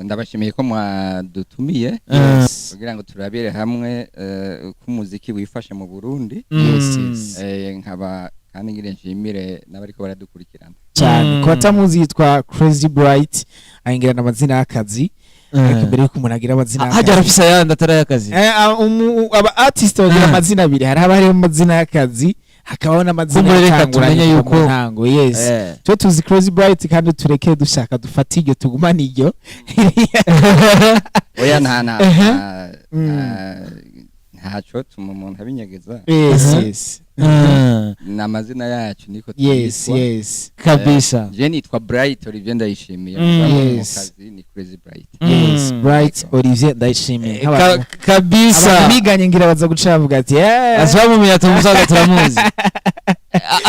ndabashimiye ko mwadutumiye kugira ngo turabire hamwe ko umuziki wifashe mu Burundi. Nkaba kandi ngire nshimire n'abariko baradukurikirana cyane ko batamuzi yitwa Crazy Bright ayingirana amazina y'akazi ariko mbere yuko umuntu agira amazina hajya arafisa yandi atari y'akazi aba artist bagira amazina abiri hari abari mu mazina y'akazi hakabaho n'amazina y'atanguranye yuko ntango cyo tuzi Crazy Bright kandi tureke dushaka dufata iryo tugumana iryo oya ntaco tuma umuntu abinyegeza n'amazina yacu niko twitwa kabisa. Je nitwa Bright Olivier Ndayishimiye mu kazi ni Crazy Bright. Bright Olivier Ndayishimiye kabisa. Abiganye ngira baza gucavuga ati azabumenya tumusaga turamuzi.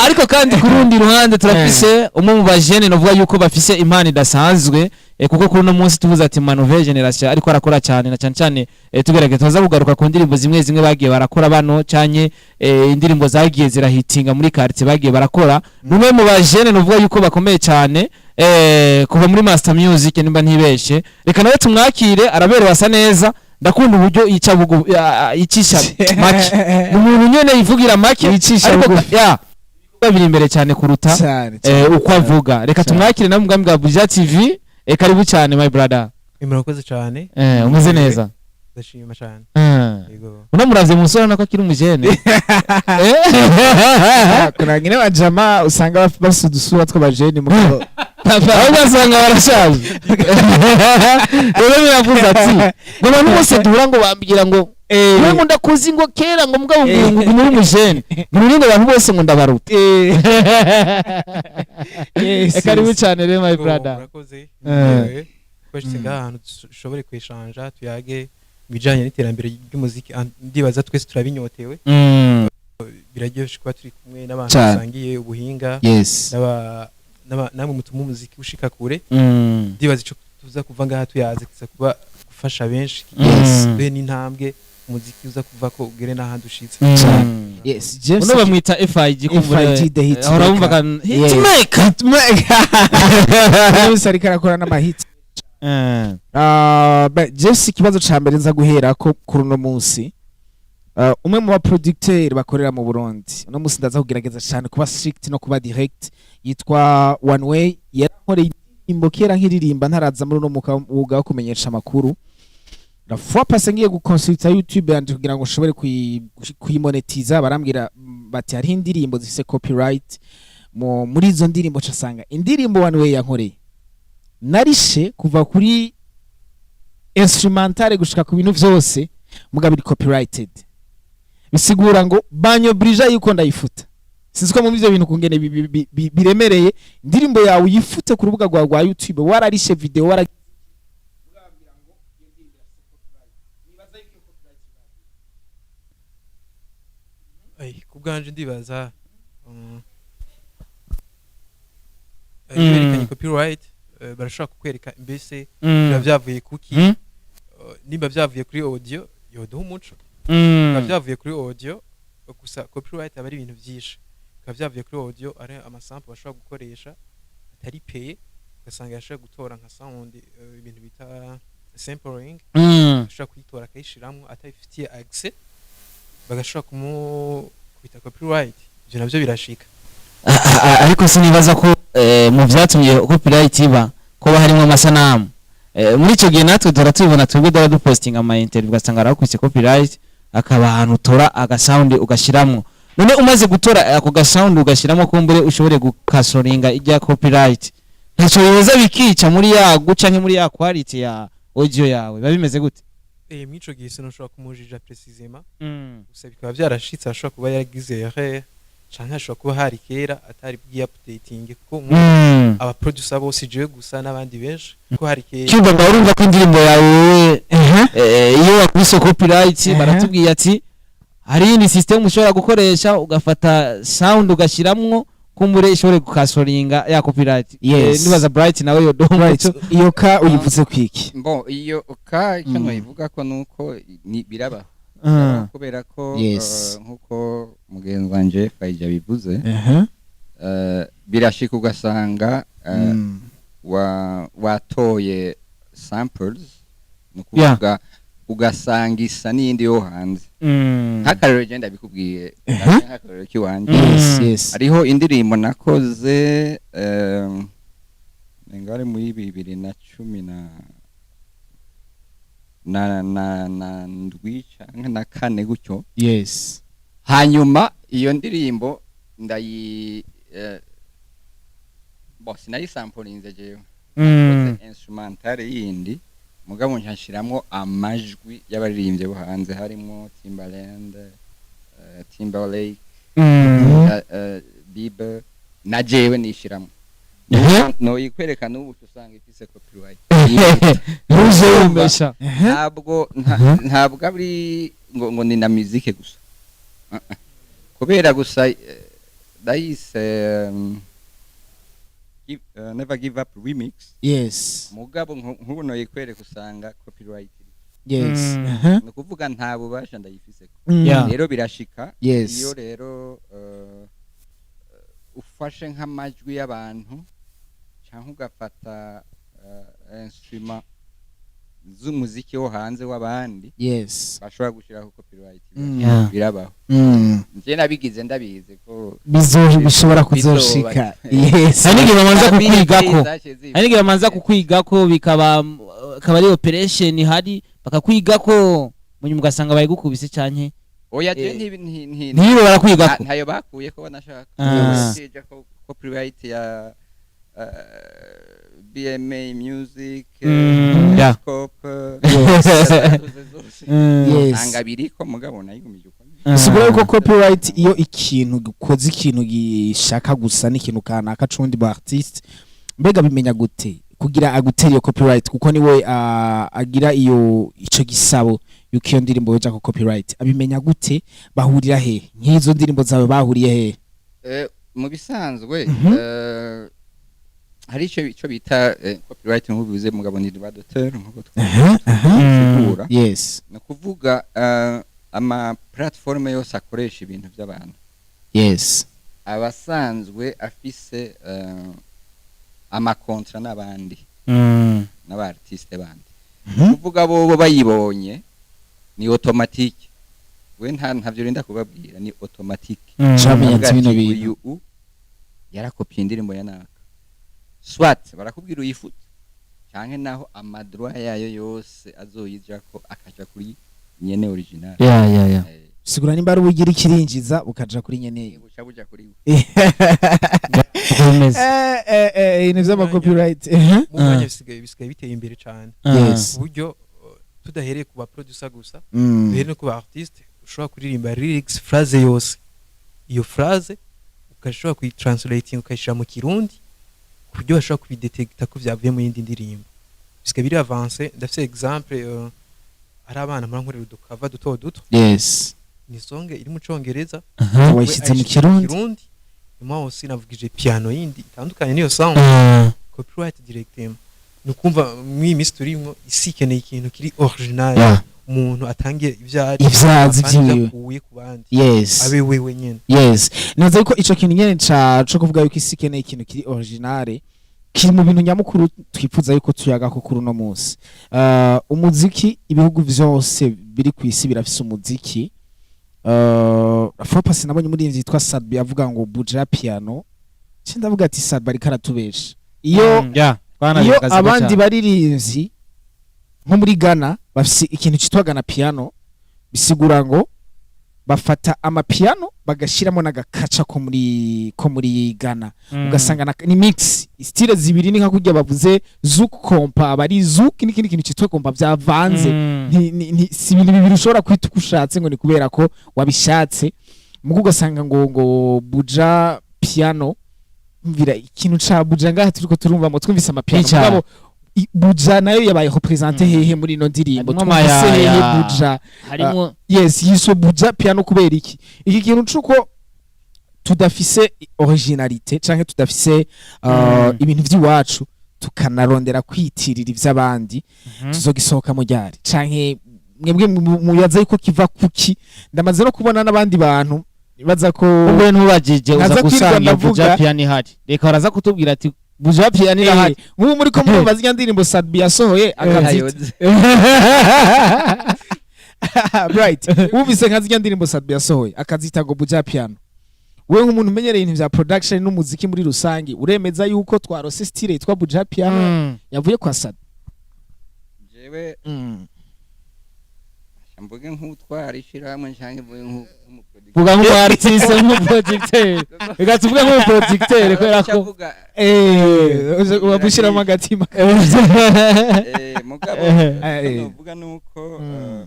Ariko kandi ku rundi ruhande turafise umwe mu bajene novuga yuko bafise impano idasanzwe kuko kuri no munsi tuvuze ati Nouvelle Generation ariko arakora cyane na cyane tugerageza tuza kugaruka ku ndirimbo zimwe bagiye barakora bano cyanye indirimbo zagiye zirahitinga muri quartier bagiye barakora numwe mu bajene novuga yuko bakomeye cyane kuva muri Master Music nimba ntibeshe reka nawe tumwakire araberewe asa neza ndakunda uburyo yicisha make umuntu nyene yivugira make ariko biri imbere cyane kuruta uko avuga reka tumwakire na mugambi bwa Buja TV karibu cyane my brother. Murakoze cyane umeze neza ndashima cyane yego unamuravye musora nako akiri umujene kuna ngine bajama usanga basudusura tw'abajene mu aho basanga barashaje rero biravuze ati ngo abantu bose duhura ngo bambwira ngo ngo ndakuzi ngo kera ngo mugabo ngo muri umujene ngo abantu bose ngo ndabaruta karibu cyane rero my brother. Murakoze kwashitse ngahantu dushobore kwishanja tuyage bijanye n'iterambere ry'umuziki ndibaza twese turabinyotewe biraryoshe kuba turi kumwe n'abantu basangiye ubuhinga namwe mutuma umuziki ushika kure ndibaza ico tuza kuva ngaha tuyaze kiza kuba gufasha benshi be n'intambwe umuziki uza kuva ko ugere n'ahandi ushitse uno bamwita FIG FIG the hit urumva kan hitmaker ariko arakora n'amahit Jesse kibazo ca mbere nza guhera ko kuri no munsi umwe mu ba producteur bakorera mu Burundi no munsi ndaza kugerageza cyane kuba strict no kuba direct yitwa One Way yakoreye imbokera nk'iririmba ntaraza muri no muga wo kumenyesha amakuru la fois passé ngiye guconsulta YouTube yandi kugira ngo nshobore kuyimonetiza barambwira bati hari indirimbo zifise copyright muri izo ndirimbo casanga indirimbo One Way yankoreye narishe kuva kuri instrumentale gushika ku bintu vyose mugabiri copyrighted bisigura ngo banyo brija yuko ndayifuta sinziko mu byo bintu kungene biremereye indirimbo yawe uyifute ku rubuga rwa YouTube wararishe video warabwira ngo yendindira copyright nibaza yuko copyright kubganje ndibaza yerekanye copyright barashaka kukwereka mbese byavuye kuki nimba byavuye kuri audio yoduha umuco byavuye kuri audio gusa copyright aba ari ibintu byinshi byavuye kuri audio ari amasample bashaka gukoresha atari pay ugasanga yashaka gutora nka sound ibintu bita sampling bashaka kuyitora akayishiramo atayifitiye access bagashaka kubita copyright ibyo navyo birashika ariko sinibaza ko mu byatumye copyright iba ko harimo amasanamu muri ico gihe natwe turatubona twebwe dara dupostinga ama interview ugasanga arakwise copyright akaba ahantu utora agasound ugashiramwo none umaze gutora ako gasound ugashiramwo kumbure ushobore gukasoringa ijya copyright ntaco biza bikica muri ya guca nke muri ya quality ya audio yawe babimeze gute mwico gihe sinoshobora kumujija precisement gusa bikaba byarashitse ashobora kuba yaragize erreur canke ashobora kuba hari kera atari bw'updating ko aba producer bose je gusa n'abandi benshi ko hari kera cyumva ngo urumva ko indirimbo yawe iyo wakubise copyright baratubwiye ati hari indi system ushobora gukoresha ugafata sound ugashiramwo kumbure ishobore gukasoringa ya copyright nibaza Bright nawe yo Bright iyo ka uyivuze kwiki iyo ka cyano ivuga ko nuko biraba kubera ko nkuko mugenzi wanje Faija bivuze birashika ugasanga watoye samples ni ukuvuga ugasanga isa n'iyindi yo hanze nk'akarero genda bikubwiye nk'akarero k'iwanjye hariho indirimbo nakoze ngari muri 2010 na ndwi canke na kane gutyo hanyuma iyo ndirimbo ndayi sinayisampulinze jewe instrumentale yindi mugabo nshyiramwo amajwi y'abaririmbyi bo hanze harimo Timbaland, Timberlake, Bieber na jewe nishyiramo no yikwereka n'ubu usanga ifise copyright ntabwo ari ngo ni na musique gusa kubera gusa dayise Never Give Up remix mugabo nk'ubu no yikwereka usanga copyright no kuvuga nta bubasha ndayifiseko rero birashika iyo rero ufashe nk'amajwi y'abantu cyangwa ugafata instrument z'umuziki wo hanze w'abandi bashobora gushiraho copyright birabaho nje nabigize ndabize ko bishobora kuzoshika hanigi bamanza kukwigako bikaba ari operation hari bakakwigako munyuma ugasanga bari gukubise canke oya je ntibo barakwigako ntayo bakuye ko banashaka kije ko copyright ya BMA Music, Scope, angabiriko mugabo nayigumije uko. Sigura yuko copyright iyo ikintu gikoze ikintu gishaka gusa n'ikintu kanaka cundi ba artist mbega bimenya gute kugira agutera iyo copyright kuko niwe agira iyo ico gisabo yuko iyo ndirimbo yoja ko copyright abimenya gute bahurira he nk'izo ndirimbo zawe bahuriye he mu bisanzwe hari icyo bita copyright nk'ubivuze mugabo ni droit d'auteur nk'uko twakura no kuvuga ama platform yose akoresha ibintu by'abantu abasanzwe afise ama contrat n'abandi n'abartiste bandi kuvuga bo bayibonye ni automatique we ntavyo rinda kubabwira ni automatique cyamenye bino bintu yarakopye indirimbo yanaka swat barakubwira uyifute canke naho amadroit yayo yose azoyijako akaja kuri nyene original sigura nimba ari ubugira ikirinjiza ukaja kuri nyene buca kuri ni vyama copyright mu mwanya bisigaye biteye imbere cyane uburyo tudahereye ku ba producer gusa mbere no ku ba artiste ushobora kuririmba lyrics phrase yose iyo phrase ukashobora kuyitranslating ukayishira mu kirundi kuburyo bashobora kubidetecta ko vyavuye mu yindi ndirimbo bisigaye biri avance ndafise exemple ari abana murankorera udukava duto ni songe iri mu congereza wayishyize mu kirundi nyuma hose navugije piano yindi itandukanye niyo sound copyright directement nukumva mw'imisi turimo isi ikeneye ikintu kiri original umuntu atangiye ivyazi vyiwe ku bandi abe wewe nyene naza ko ico kintu nyene co kuvuga yuko isi ikeneye ikintu kiri original kiri mu bintu nyamukuru twifuza yuko tuyaga ko kuri no munsi umuziki ibihugu vyose biri ku isi birafise umuziki Fopasi nabonye muri ivyo yitwa Sadbi avuga ngo Buja Piano cindavuga ati Sadbi ari karatubesha iyo abandi baririmvyi nko muri Ghana bafise ikintu citwa Ghana piano bisigura ngo bafata amapiano bagashiramo nagakaca ko muri Ghana ugasanga ni mix style zibiri ni nka kujya bavuze zouk compa bari zouk n'ikindi kintu citwa compa byavanze si ibintu bibiri ushobora kwita ukushatse ngo ni kubera ko wabishatse mugo ugasanga ngo Buja Piano mvira ikintu ca Buja ngaha turiko turumva mo twumvise amapiano Buja nayo yabaye representer hehe muri no ndirimbo twumvise hehe Buja harimo yiso Buja Piano kubera iki kintu cuko tudafise originalité canke tudafise ibintu vy'iwacu tukanarondera kwitirira ivy'abandi tuzogisohoka mu ryari canke mwebwe muyaza yuko kiva kuki ndamaze no kubona n'abandi bantu baza ko ubwe ntubajije uza gusanga Buja Piano ihari reka baraza kutubwira ati Buja Piano irahari nk'ubu muri ko murumva zirya ndirimbo Sadbi yasohoye akazita Ayoze. right wumvise nka zirya ndirimbo Sadbi yasohoye akazita ngo Buja Piano, wewe nk'umuntu umenyereye ibintu vya production n'umuziki muri rusange uremeza yuko twarose style yitwa Buja Piano yavuye kwa Sadbi? jewe mvuge nk'utwara ishyirahamwe cyangwa mvuge nk'umuproducteur vuga nk'umu artiste nk'umuproducteur reka tuvuge nk'umuproducteur kubera ko wagushiramo agatima mugabo novuga nuko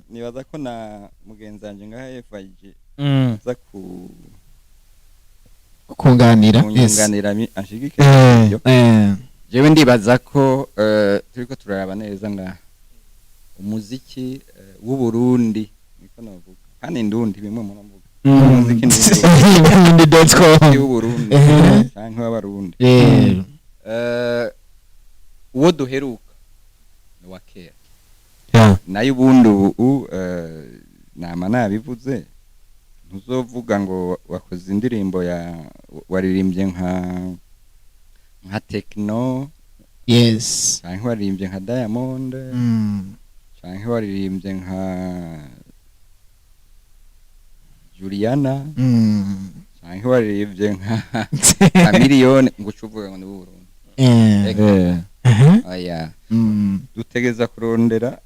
nibaza ko na mugenzi wanje ngaha FIG za kunganira kunganira ashigike jewe ndibaza ko turiko turaraba neza nga umuziki w'u Burundi niko navuga kandi ndundi bimwe mu navuga umuziki ndundi.com w'u Burundi canke w'abarundi uwo duheruka ni wa kera nayo ubundi ubu nama nabivuze ntuzovuga ngo wakoze indirimbo ya waririmbye nka Tekno canke waririmbye nka Diamond canke waririmbye nka Juliana canke waririmbye nka Miliyoni ngo ucuvuga ngo ni Burundi aya dutegeza kurondera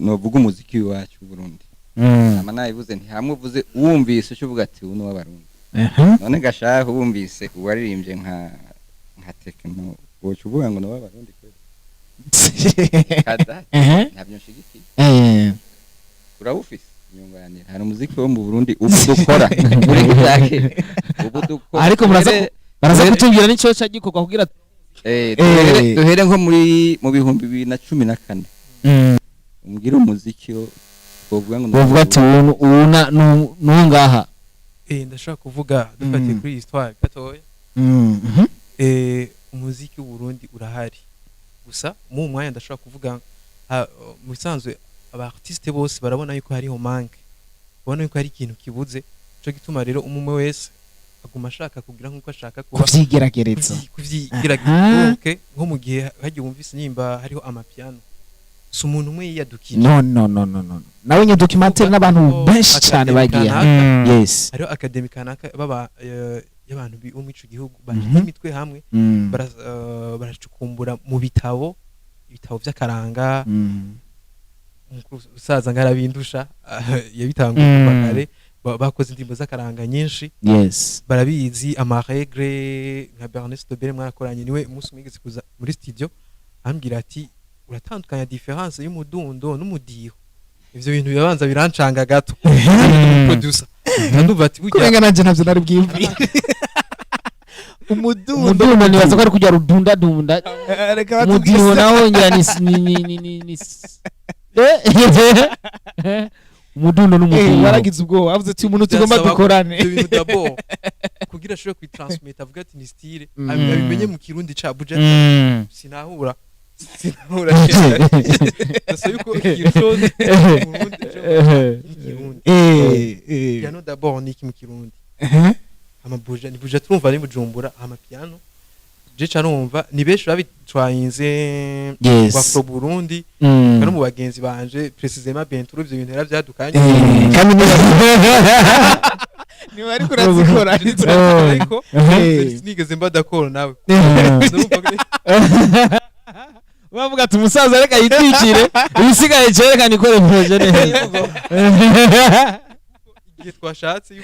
novuga umuziki wacu Burundi ama nayivuze nti hamwe uvuze wumvise ucuvuga ati uno w'abarundi none gashaho wumvise uwaririmbye nka Tekno ucuvuga ngo no w'abarundi ntabyo nshigikiye urawufise nyunganira hari umuziki wo mu Burundi ubu dukora uri gutake ubu dukora ariko baraza kutubwira n'ico cyagikorwa kugira duhere nko mu bihumbi 2014 umbwira umuziki wo bavuga ati uuna nungaha ndashaka kuvuga dufatiye kuri histoire gatoya umuziki w'u Burundi urahari gusa mu mwanya ndashaka kuvuga mu bisanzwe aba artiste bose barabona yuko hariho manque, babona yuko hari ikintu kibuze, cyo gituma rero umwe wese aguma ashaka kugira nkuko ashaka kuba kuvyigeragereza nko mu gihe hagiye wumvise nimba hariho amapiano si umuntu umwe yiyadukira no nawe nye documentaire n'abantu benshi cyane bagiye yes hariho academy kanaka baba y'abantu bo mu ico gihugu bashyize imitwe hamwe baracukumbura mu ibitabo by'akaranga umusaza ngarabindusha yabitanguye kare bakoze indirimbo z'akaranga nyinshi yes barabizi amaregre nka Bernice Tobere mwarakoranye niwe umunsi mwigeze kuza muri studio ambwira ati uratandukanya difference y'umudundo n'umudiho, ivyo bintu birabanza birancanga gato producer ndumva ati kurenga nanje ntavyo nari bwimvi umudundo ni baza ko ari kujya rudunda dunda umudiho naho ngira ni umudundo n'umudiho waragize ubwo avuze ati umuntu tugomba dukorane ibintu d'abord kugira ashobore kwitransmit avuga ati ni style abimenye mu kirundi ca budget sinahura ça yuko ikirundi piano d'abord ni mu kirundi amabuja ni buja twumva ni Bujumbura amapiano je canumva ni benshi babitwayinze kwa Burundi kandi mu bagenzi banje precisement benturo ivyo bintu yaravyadukanye kandi ni bari kurazikora ariko nigeze mba d'accord nawe bavuga ati umusaza reka yitwikire ibisigaye cerekana ikore projet neza igihe twashatse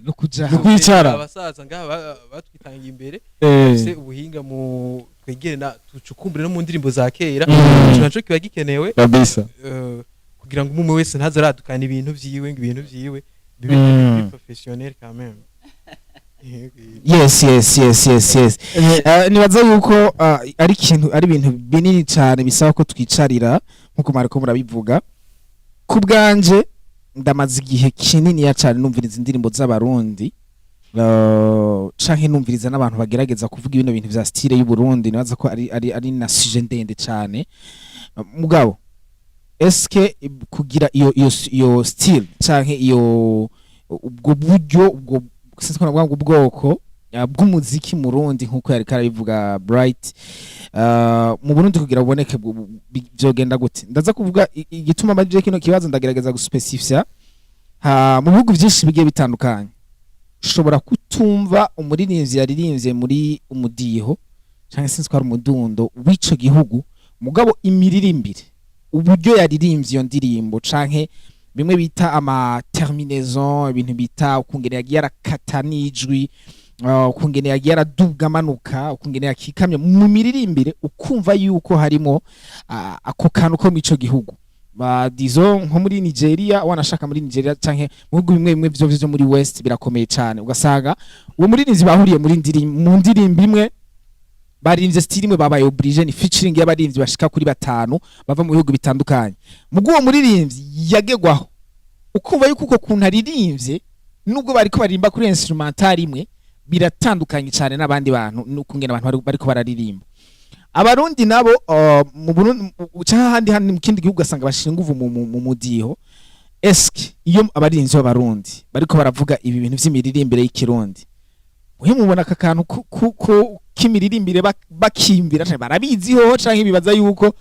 no kuja kwicara abasaza ngaha batwitangiye imbere se ubuhinga mu twegere na tucukumbure no mu ndirimbo za kera naco kiba gikenewe kabisa kugira ngo umwe wese ntazaradukana ibintu vyiwe bibe professionnel quand même. yes nibaza yuko ari ibintu binini cyane bisaba ko twicarira nkuko mariko murabivuga ku bwanje ndamaze igihe kinini ya cyane numviriza indirimbo z'abarundi canke numviriza n'abantu bagerageza kuvuga ibintu bintu vya style y'u Burundi nibaza ko ari na sujet ndende cyane mugabo eske kugira iyo style canke iyo ubwo buryo ubwo sinzi ko ubwoko bw'umuziki mu Burundi nkuko yari karabivuga Bright mu Burundi kugira uboneke byogenda gute ndaza kuvuga igituma amajije kino kibazo ndagerageza guspecifya mu bihugu byinshi bigiye bitandukanye ushobora kutumva umuririmbyi yaririmbye muri umudiho cyangwa se twari umudundo w'ico gihugu mugabo imiririmbire uburyo yaririmbye iyo ndirimbo canke bimwe bita ama terminaison ibintu bita ukungene yagiye arakata n'ijwi ukungene yagiye araduga amanuka ukungene yakikamye mu miririmbire ukumva yuko harimo ako kantu ko mico gihugu dizo nko muri Nigeria wanashaka muri Nigeria canke mu bihugu bimwe bimwe byo muri West birakomeye cyane ugasanga uwo muririmbyi bahuriye muri ndirimbo imwe baririmbye style imwe babaye oblige ni featuring y'abaririmbyi bashika kuri 5 bava mu bihugu bitandukanye mugo uwo muririmbyi yagegwaho ukumva yuko uko kuntu aririmbye nubwo bariko baririmba kuri instrumental imwe biratandukanye cyane n'abandi bantu n'ukungena abantu bariko bararirimba abarundi nabo mu Burundi cyahandi handi mu kindi gihugu asanga bashinga uvu mu mudiho eske iyo abaririmbyi b'abarundi bariko baravuga ibi bintu vy'imiririmbire y'ikirundi uhe mubona aka kantu k'imiririmbire bakimbira barabiziho canke bibaza yuko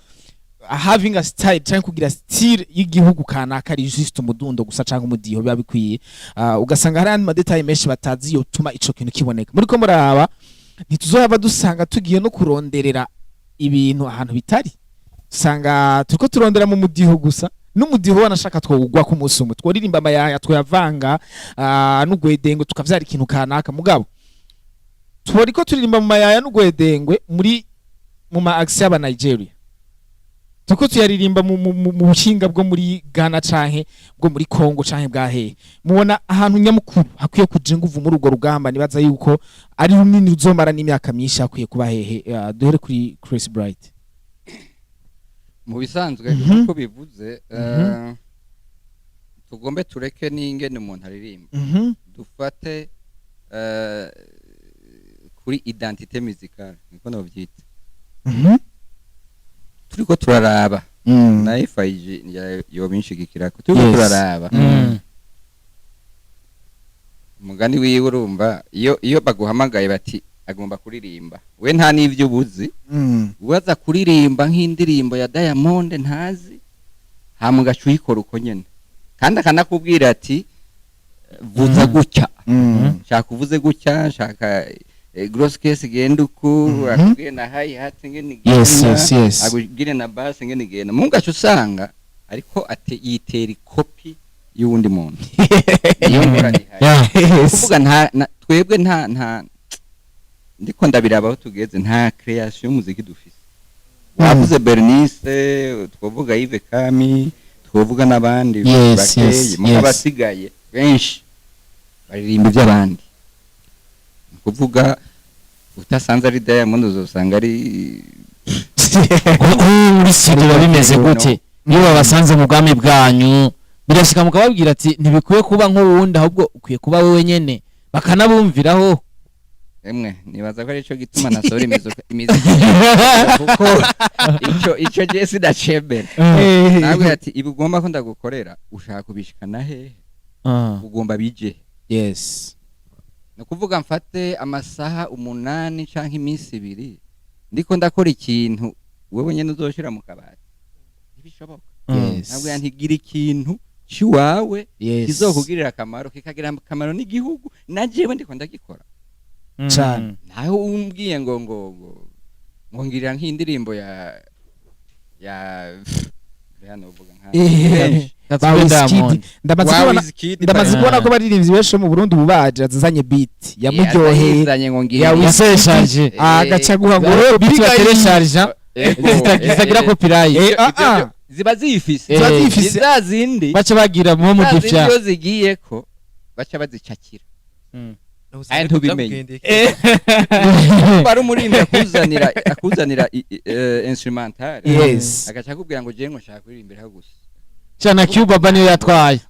having a style canke kugira style y'igihugu kanaka ari juste umudundo gusa canke umudiho biba bikwiye ugasanga hari andi madetail menshi batazi yotuma ico kintu kiboneka muri ko muraba ntituzohava dusanga tugiye no kuronderera ibintu ahantu bitari usanga turiko turondera mu mudiho gusa n'umudiho wanashaka twogwa ku munsi umwe tworirimba amayaya twayavanga n'ugwedengo tukavyara ikintu kanaka mugabo tworiko turirimba mu mayaya n'ugwedengwe mu ma accent y'aba Nigeria tuko tuyaririmba mu bushinga bwo muri Ghana canke bwo muri Congo canke bwa hehe mubona ahantu nyamukuru hakwiye kuja nguvu muri urwo rugamba nibaza yuko ari runini uzomara n'imyaka myinshi hakwiye kuba hehe duhere kuri Chris Bright mu bisanzwe uko bivuze tugombe tureke n'ingene umuntu aririmba dufate kuri identité musicale niko nabyita turiko turaraba na FIG yo binshigikirako turiko turaraba umugani wiwe urumva iyo baguhamagaye bati agomba kuririmba we nta n'ivyo ubuzi ubaza kuririmba nk'indirimbo ya Diamond ntazi hamuga cuyikora uko nyene kandi akanakubwira ati vuza gutya shaka uvuze gutya shaka gross case genda uko akubwiye na high hat ngene yes agugire na bass ngene genda mungacu usanga ariko ate yitera copy y'undi muntu iyo ngorane hari kuvuga nta twebwe nta ndiko ndabirabaho tugeze nta creation y'umuziki dufise bavuze Bernice twovuga Yves Kami twovuga nabandi bakeye mu abasigaye benshi baririmba by'abandi kuvuga utasanze ari Diamond uzosanga ari muri studio bimeze gute niyo babasanze mu bwami bwanyu birashika mukababwira ati ntibikwiye kuba nk'uwundi ahubwo ukwiye kuba wewe nyene bakanabumviraho emwe nibaza ko ari cyo gituma nasora imiziki kuko ico je sidacembera nawe ati ibugomba ko ndagukorera ushaka kubishikana hehe ugomba bije yes no kuvuga mfate amasaha 8 canke iminsi 2 ndiko ndakora ikintu wewe nyene uzoshira mu kabati ntibishoboka ntabwo yantigira ikintu ciwawe kizokugirira akamaro kikagira akamaro n'igihugu najewe ndiko ndagikora cyane naho umbwiye ngo ngirira nk'indirimbo ya hano uvuga ndamaze kubona ko baririmbyi benshi mu Burundi bubaje azanye beat yamuryoheye yawiseshaje agaca guhagura beat yateresharja zitagira copyright ziba zifise zazindi baca bagira mu gifya iyo zigiye ko baca bazicakira aya ntubimenye bari umurimbi akuzanira instrumental agaca akubwira ngo je ngo nshaka kuririmbira gusa cyana Cubaba niyo yatwaye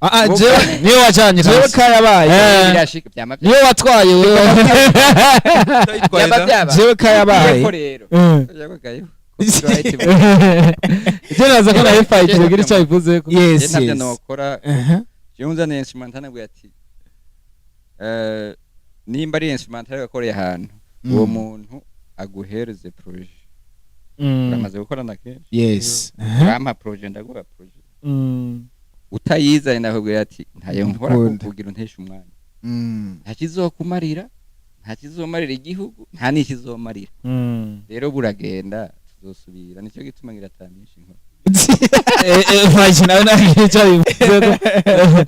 niyo wajanye jewe kayabaye niyo watwaye wewe jewe kayabaye je naza ko na FI kigira icyo bivuze ko yes nabyo nokora je unzana instrumental nabwo ati nimba ari instrumental gakoreye ahantu uwo muntu aguhereze projet uramaze gukorana kenshi yes urampa projet ndaguha projet utayizanye nakubwira ati ntayo nkora kugira unteshe umwanya nta kizokumarira nta kizomarira igihugu nta n'ikizomarira rero buragenda tuzosubira nicyo gituma ngira atamisha inkora Faji nawe nakicaye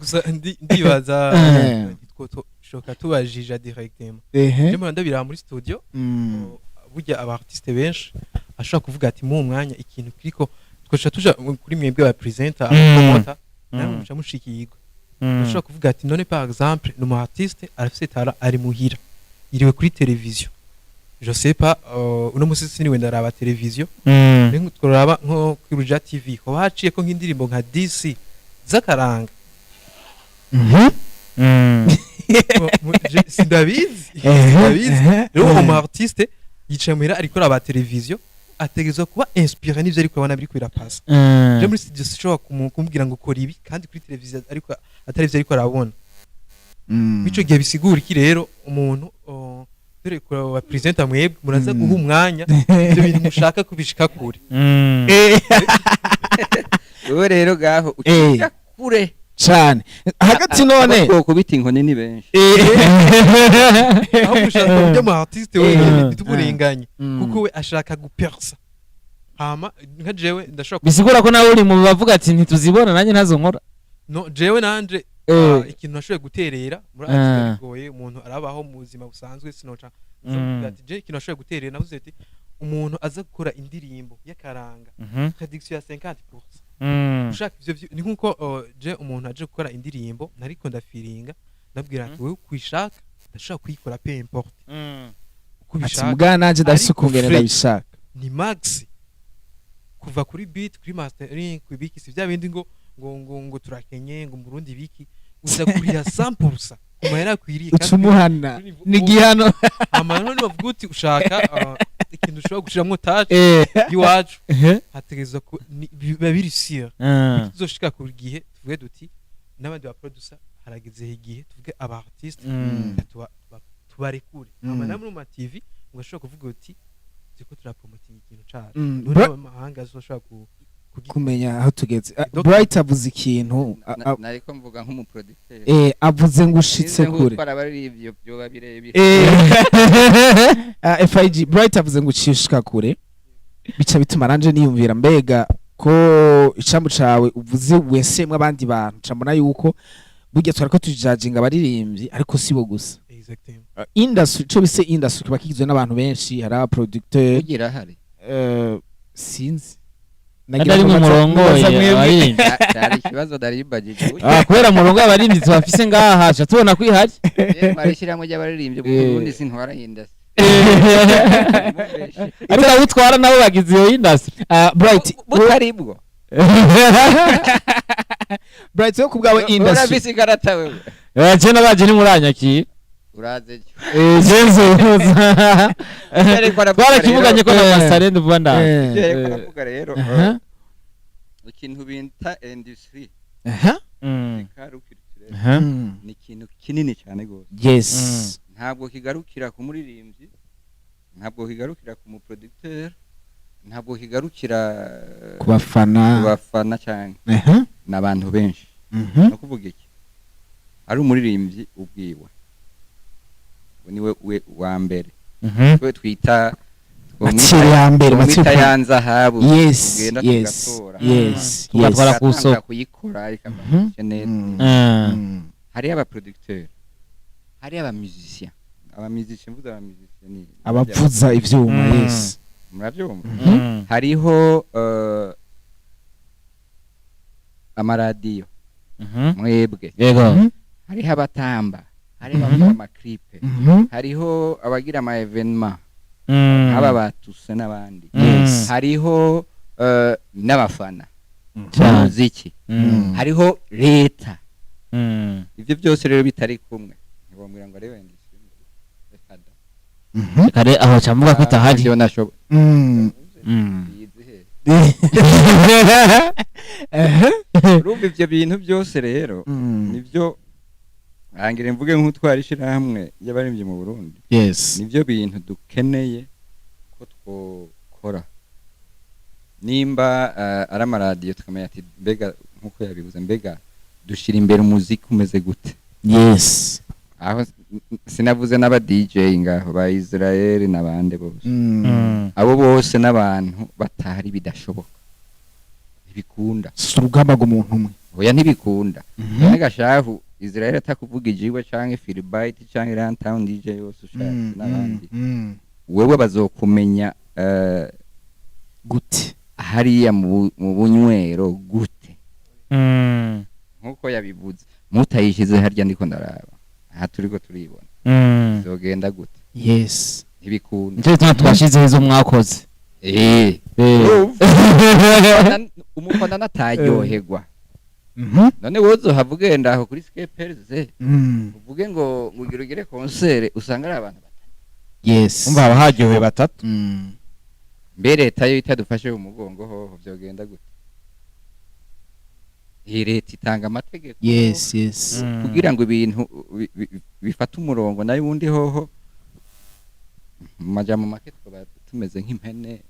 gusa ndibaza shoka tubajija directement je ndabira muri studio burya aba artiste benshi ashaka kuvuga ati mu mwanya ikintu kiriko twacha tuja kuri mwebwe ba presenter abamota namwe muca mushikirwa ashaka kuvuga ati none par exemple no artiste arafite tara ari muhira iriwe kuri televiziyo je sais pas uno musi siniwe ndaraba televiziyo ninko twaraba nko kuri Ruja TV ko haciye ko nk'indirimbo nka DC zakaranga sindabizi rero umu artiste yicaye muhira ariko araba televiziyo ategerezwa kuba inspiré n'ivyo ariko abana biri kwirapasa je muri studio sishobora kumubwira ngo ukora ibi kandi kuri televiziyo ariko atari ivyo ariko arabona bico gihe bisigura iki rero umuntu dore ko wa presenter mwebwe muraza guha umwanya ibyo bintu mushaka kubishika kure wowe rero gaho ukika kure cyane hagati none kubita inkoni ni benshi aho mushaka kujya mu artiste wenyine bitumurenganye kuko we ashaka gupersa hama nka jewe ndashaka bisigura ko nawe uri mu bavuga ati ntituzibona nanjye ntazo nkora no jewe nanje ikintu nashoboye guterera muri artiste bigoye umuntu arabaho mu buzima busanzwe sinoca ati je ikintu nashoboye guterera navuze ati umuntu aza gukora indirimbo y'akaranga traduction ya 50%. Ushaka ivyo ni nkuko je umuntu aje gukora indirimbo nariko ndafiringa ndabwira ati wewe kwishaka ndashaka kuyikora pe importe kubishaka mbwa nanje ndasukungene ndabishaka ni max kuva kuri beat kuri mastering kubiki si bya bindi ngo turakenye ngo Burundi biki uza kurira 100% kumahera kwiriye ucumuhana ni gihano amano ni bavuga uti ushaka ikintu ushobora gushiramo touch yiwacu hategezwa ko biba biri sire tuzoshika ku gihe tuvuge duti n'abandi ba producer harageze igihe tuvuge aba artiste tubarekure amana muri ma TV ngashobora kuvuga uti ziko turapromoting ikintu cyacu n'uwo mahanga azoshaka kumenya aho tugeze Bright avuze ikintu nariko mvuga nk'umuproducteur avuze ngo ushitse kure barabari ivyo byoba birebire FIG Bright avuze ngo ucishika kure bica bituma ranje niyumvira mbega ko icambu cawe uvuze wesemwe abandi bantu cambona yuko burya twariko tujajinga abaririmbyi ariko sibo gusa industry cyo bise industry bakigizwe n'abantu benshi hari aba producteur ugira hari sinzi nagira mu murongo abarindi cyari kibazo daribagije kubera murongo abarindi twafise ngaha haca tubona kwihari marishira mu y'abaririmbye mu Burundi sintwara industry ariko abitwara nabo bagize iyo industry Bright butaribwo Bright yo kubwawe industry urabisi garata wewe je nabaje ni muranyaki uraze Jesu barakivuganye ko n'amasarende vuba nda baravuga rero ikintu binta industry ni ikintu kinini cyane gose yes ntabwo kigarukira ku muririmbyi ntabwo kigarukira ku muproducteur ntabwo kigarukira ku bafana cyane n'abantu benshi no kuvuga iki ari umuririmbyi ubwiwe niwe wa mbere twe twita twita yanza habu yes yes yes twatwara kusoko kuyikora ariko neza hari aba producteur hari aba musicien mvuze aba musicien ni abavuza ivyuma yes muravyumva hariho amaradiyo mwebwe yego hariho abatamba hariho amaklipe hariho abagira ama evenement aba batuse n'abandi hariho n'abafana muziki hariho leta ivyo byose rero bitari kumwe ntibamwira ngo arebe kare aho cyamvuga ko itahari byo nashobo urumva ivyo bintu byose rero nivyo Angire mvuge nk'utwara ishirahamwe y'abaremvye mu Burundi. Yes. Nivyo bintu dukeneye ko twokora. Nimba ari amaradiyo tukamenya ati mbega nk'uko yabivuze mbega dushira imbere umuziki umeze gute. Yes. Aho sinavuze n'aba DJ ngaho ba Israel n'abande bose. Abo bose n'abantu batari bidashoboka. Ntibikunda. Surugamba gumuntu umwe. Oya ntibikunda. Gashahu Israel atakuvuga ijiwe canke Philbite canke Runtown DJ yose ushatse n'abandi. Wewe bazokumenya gute hariya mu bunywero gute. Nkuko yabivuze mutayishize harya ndiko ndaraba. Aha turiko turibona. Zogenda gute. Yes. Ntibikunda. Nje twashize izo mwakoze. Umufana nataryoherwa. None wozo havuge ndaho kuri Skepers uvuge ngo ngugire concert usanga ari abantu batatu. Yes. Umva abahajyowe batatu. Mbere leta yo itadufashe umugongo ho vyogenda gute. Leta itanga amategeko. Yes, yes. Kugira ngo ibintu bifata umurongo nayo wundi hoho maja mu market tumeze nk'impene.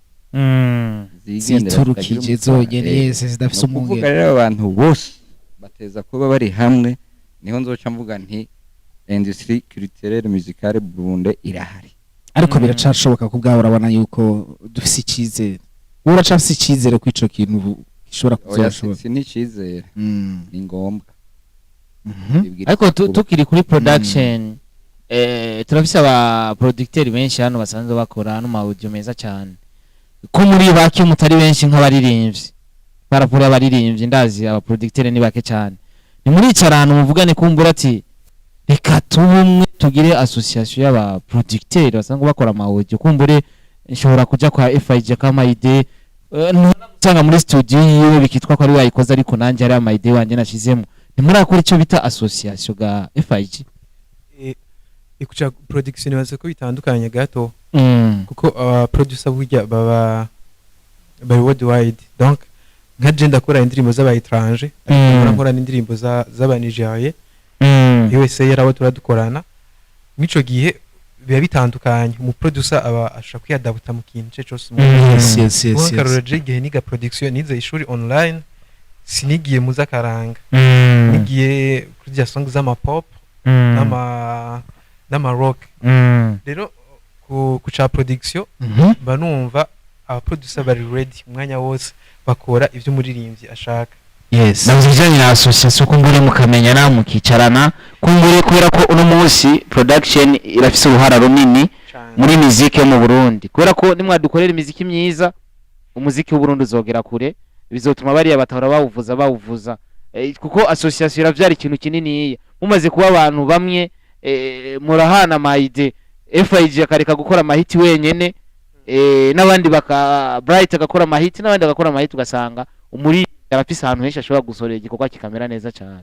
Ziturukije zogene yese zidafise umungere. Kuvuga rero abantu bose bateza kuba bari hamwe niho nzoca mvuga nti industrie culturelle musicale Burundi irahari. Ariko biracashoboka ko bwawe urabona yuko dufise icizere. Uracafise icizere ko ico kintu gishobora kuzoshobora. Si n'icizere. Ni ngombwa. Ariko tukiri kuri production turafise aba producteurs benshi hano basanzwe bakora no audio meza cyane. Ko muri bake mutari benshi nk'abaririmbyi barapura abaririmbyi ndazi aba producteurs ni bake cyane. Ni muri icarano muvugane kumbura ati reka tumwe tugire association y'aba producteurs basanzwe bakora audio kumbure nshobora kuja kwa FIG kama ide ntanga muri studio yiwe bikitwa ko ari wayikoze ariko nanje ari ama ide wanje nashizemo. Ni muri akora ico bita association ga FIG. Ikuca production baze ko bitandukanye gato. Kuko producer burya baba worldwide. Donc nka je ndakora indirimbo z'aba étranger, nkora n'indirimbo z'aba Nigeria. USA yarawo turadukorana. Mico gihe biba bitandukanye. Mu producer aba ashaka kwiyadabuta mu kintu cyose mu. Yes. Karora je gihe niga production nize ishuri online sinigiye muzakaranga. Nigiye kuri song z'ama pop n'ama rock. Rero kuca production banumva aba producer bari ready umwanya wose bakora ivyo muririmbyi ashaka. Yes. Navujanye na association kumbure mukamenya na mukicarana kumbure kubera ko uno munsi production irafise uruhara runini muri muziki mu Burundi. Kubera ko nimwadukorera imiziki myiza umuziki w'u Burundi uzogera kure bizotuma bari batahora bawuvuza. Kuko association iravyara ikintu kinini mumaze kuba abantu bamwe murahana maide FIG akareka gukora amahiti wenyene n'abandi baka Bright agakora amahiti n'abandi agakora amahiti ugasanga umuri yarafise ahantu henshi ashobora gusorera igikorwa kikamera neza cyane.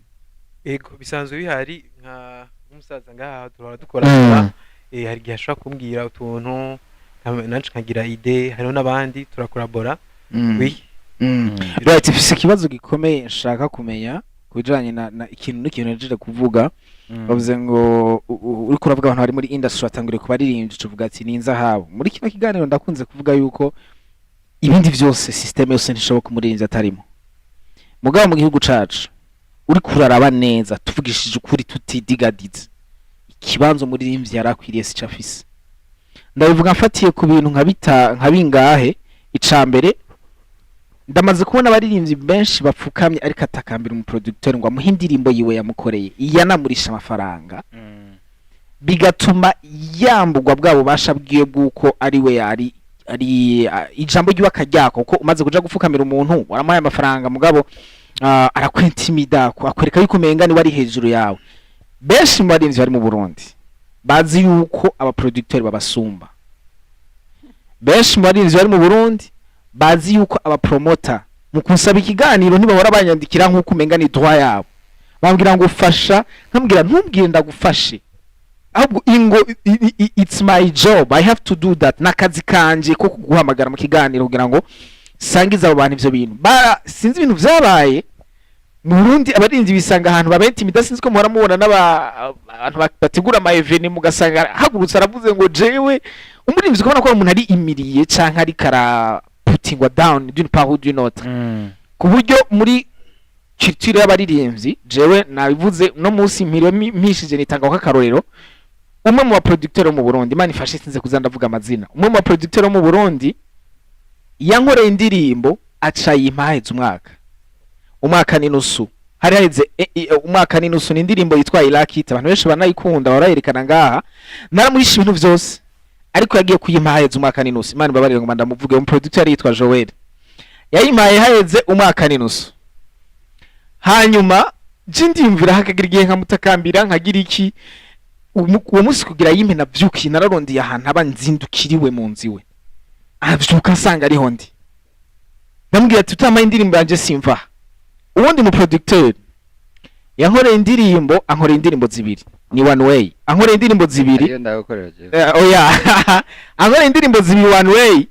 Ego bisanzwe bihari nka umusaza ngaha dukora hari gihe ashobora kumbwira utuntu nanje nkagira ide hariho n'abandi turakorabora. Right, ifise ikibazo gikomeye nshaka kumenya kubijanye na ikintu naje kuvuga. Bavuze ngo uriko uravuga abantu bari muri industry atangure kubaririmbye tuvuga ati ninza habo. Muri kino kiganiro ndakunze kuvuga yuko ibindi byose system yose ntishoboka umuririmbyi atarimo. Mugabo mu gihugu cacu uri kuraraba neza tuvugishije ukuri tutidigadize. Ikibanzo umuririmbyi yarakwiriye si cafise. Ndabivuga mfatiye ku bintu nka bingahe icambere ndamaze kubona abaririmbyi benshi bapfukamye ariko atakambira umuproducteur ngo amuhe indirimbo yiwe yamukoreye yanamurisha amafaranga bigatuma yambugwa bwabo bashabwiye bwuko ari we ari ijambo ry'uwa kajyako kuko umaze kuja gupfukamira umuntu waramuhaye amafaranga mugabo arakwentimida akwereka yuko mengani wari hejuru yawe. Benshi mu baririmbyi bari mu Burundi bazi yuko abaproducteur babasumba. Benshi mu baririmbyi bari mu Burundi bazi yuko aba promoter mu kunsaba ikiganiro ntibahora banyandikira nkuko umenga ni droit yabo. Bambwira ngo ufasha nkambwira ntumbwire ndagufashe. Ahubwo ingo it's my job, I have to do that. Nakazi kanje ko kuguhamagara mu kiganiro kugira ngo sangiza abo bantu ivyo bintu. Sinzi ibintu vyabaye mu Burundi abarinzi bisanga ahantu babenti midasinzwe ko muhora mubona n'abantu bategura ama event mugasanga hagurutse aravuze ngo jewe umurinzi kubona ko umuntu ari imiriye canke ari kara puttingwa down d'une part ou d'une autre ku buryo muri culture y'abaririmbyi jewe nabivuze no munsi mpishije nitanga ko akarorero umwe mu producteur mu Burundi mani fashe sinze kuzandavuga amazina umwe mu producteur mu Burundi yankoreye indirimbo acaye impaheze umwaka n'inusu hari haheze umwaka n'inusu n'indirimbo yitwa Irakit abantu benshi banayikunda barayerekana ngaha naramurisha ibintu vyose ariko yagiye kuyimpaheze umwaka n'inusu imana babarire ngo ndamuvuge mu producteur yitwa Joel yayimpaye haheze umwaka n'inusu hanyuma ndimvira hakagira igihe nkamutakambira nkagira iki uwo munsi kugira yimpe navyukiye nararondeye ahantu abanzindukiriwe mu nziwe avyuka asanga ariho ndi ndamubwira ati utamaye indirimbo yanje simva uwundi mu producteur yankoreye indirimbo ankoreye indirimbo zibiri ni One Way ankoreye indirimbo zibiri iyo ndagukorera je oya ankoreye indirimbo zibiri One Way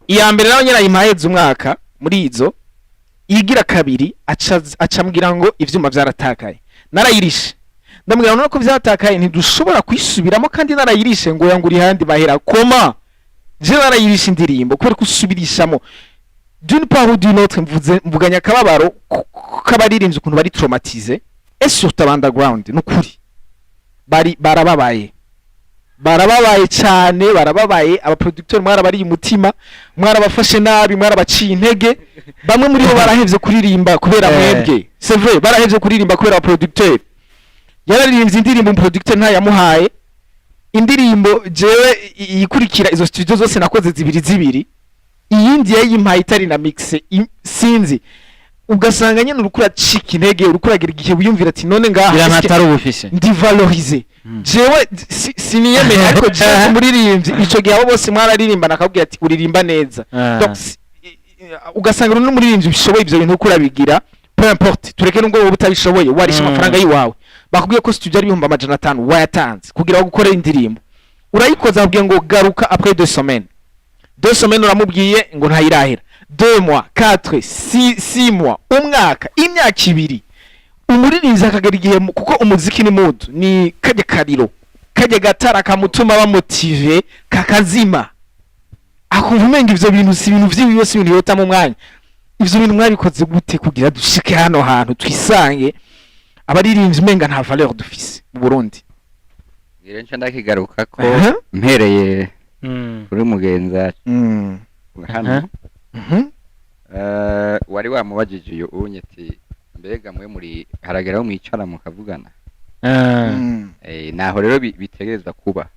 iya mbere nawe nyira impaheze umwaka muri izo igira kabiri acambwira ngo ivyuma vyaratakaye narayirishe ndamubwira none ko vyatakaye ntidushobora kwisubiramo kandi narayirishe ngo yanguri handi bahera koma je narayirishe indirimbo kubera kusubirishamo d'une part ou d'une autre mvuganya kababaro kabaririmbye ukuntu bari traumatiser et surtout underground nukuri barababaye cyane barababaye abaproducteur mwarabari umutima mwarabafashe nabi mwarabaciye intege bamwe muri bo barahevye kuririmba kubera mwebwe c'est vrai barahevye kuririmba kubera abaproducteur yararirimbye indirimbo mu producteur nta yamuhaye indirimbo jewe ikurikira izo studio zose nakoze zibiri iyindi yayimpaye itari na mixe sinzi ugasanga nyene urukura cika intege urukuragira igihe wiyumvira ati none ngaha biranatari ubufise ndi valoriser jewe siniyemeye ariko jewe muririmbyi ico gihe abo bose mwararirimba nakabwira ati uririmba neza donc ugasanga no muririmbyi bishoboye ivyo bintu ukura bigira peu importe tureke nubwo wowe utabishoboye warisha amafaranga yiwawe bakubwiye ko studio ari 500 wayatanze kugira ngo ukore indirimbo urayikoza bakubwiye ngo garuka après 2 semaines 2 semaines uramubwiye ngo ntayirahera 2 mois 4 6 mois umwaka imyaka ibiri umuririmbyi akagera igihe kuko umuziki ni mood ni kaje kariro kaje gatara kamutuma bamotive kakazima akumva umenga ivyo bintu si ibintu vyiwe si ibintu yota mu mwanya ivyo bintu mwabikoze gute kugira dushike hano hantu twisange abaririmbyi umenga nta valeur dufise mu Burundi ngire nca ndakigaruka ko mpereye kuri mugenza hano wari wamubajije uyu unyeti mbega mwe muri harageraho mwicara mukavugana naho rero bitegerezwa kuba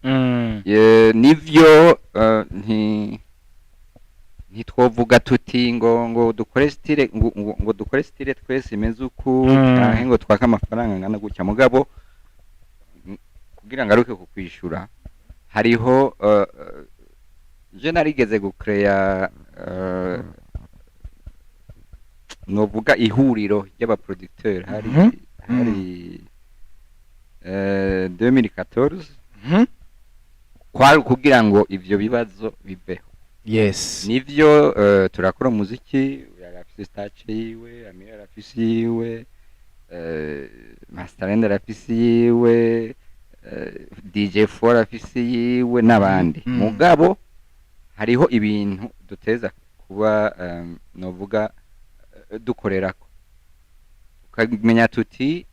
nivyo ntitwovuga tuti ngo dukore style ngo dukore style twese imeze uku canke ngo twaka amafaranga ngana gutya mugabo kugira ngaruke ku kwishura hariho je narigeze gucrea novuga ihuriro y'abaproducteur hari 2014 kwari kugira ngo ivyo bibazo biveho yes nivyo turakora umuziki yarafise stage yiwe Amira yarafise yiwe Masterland yarafise yiwe DJ4 yarafise yiwe n'abandi mugabo hariho ibintu duteza kuba novuga dukorerako ukamenya tuti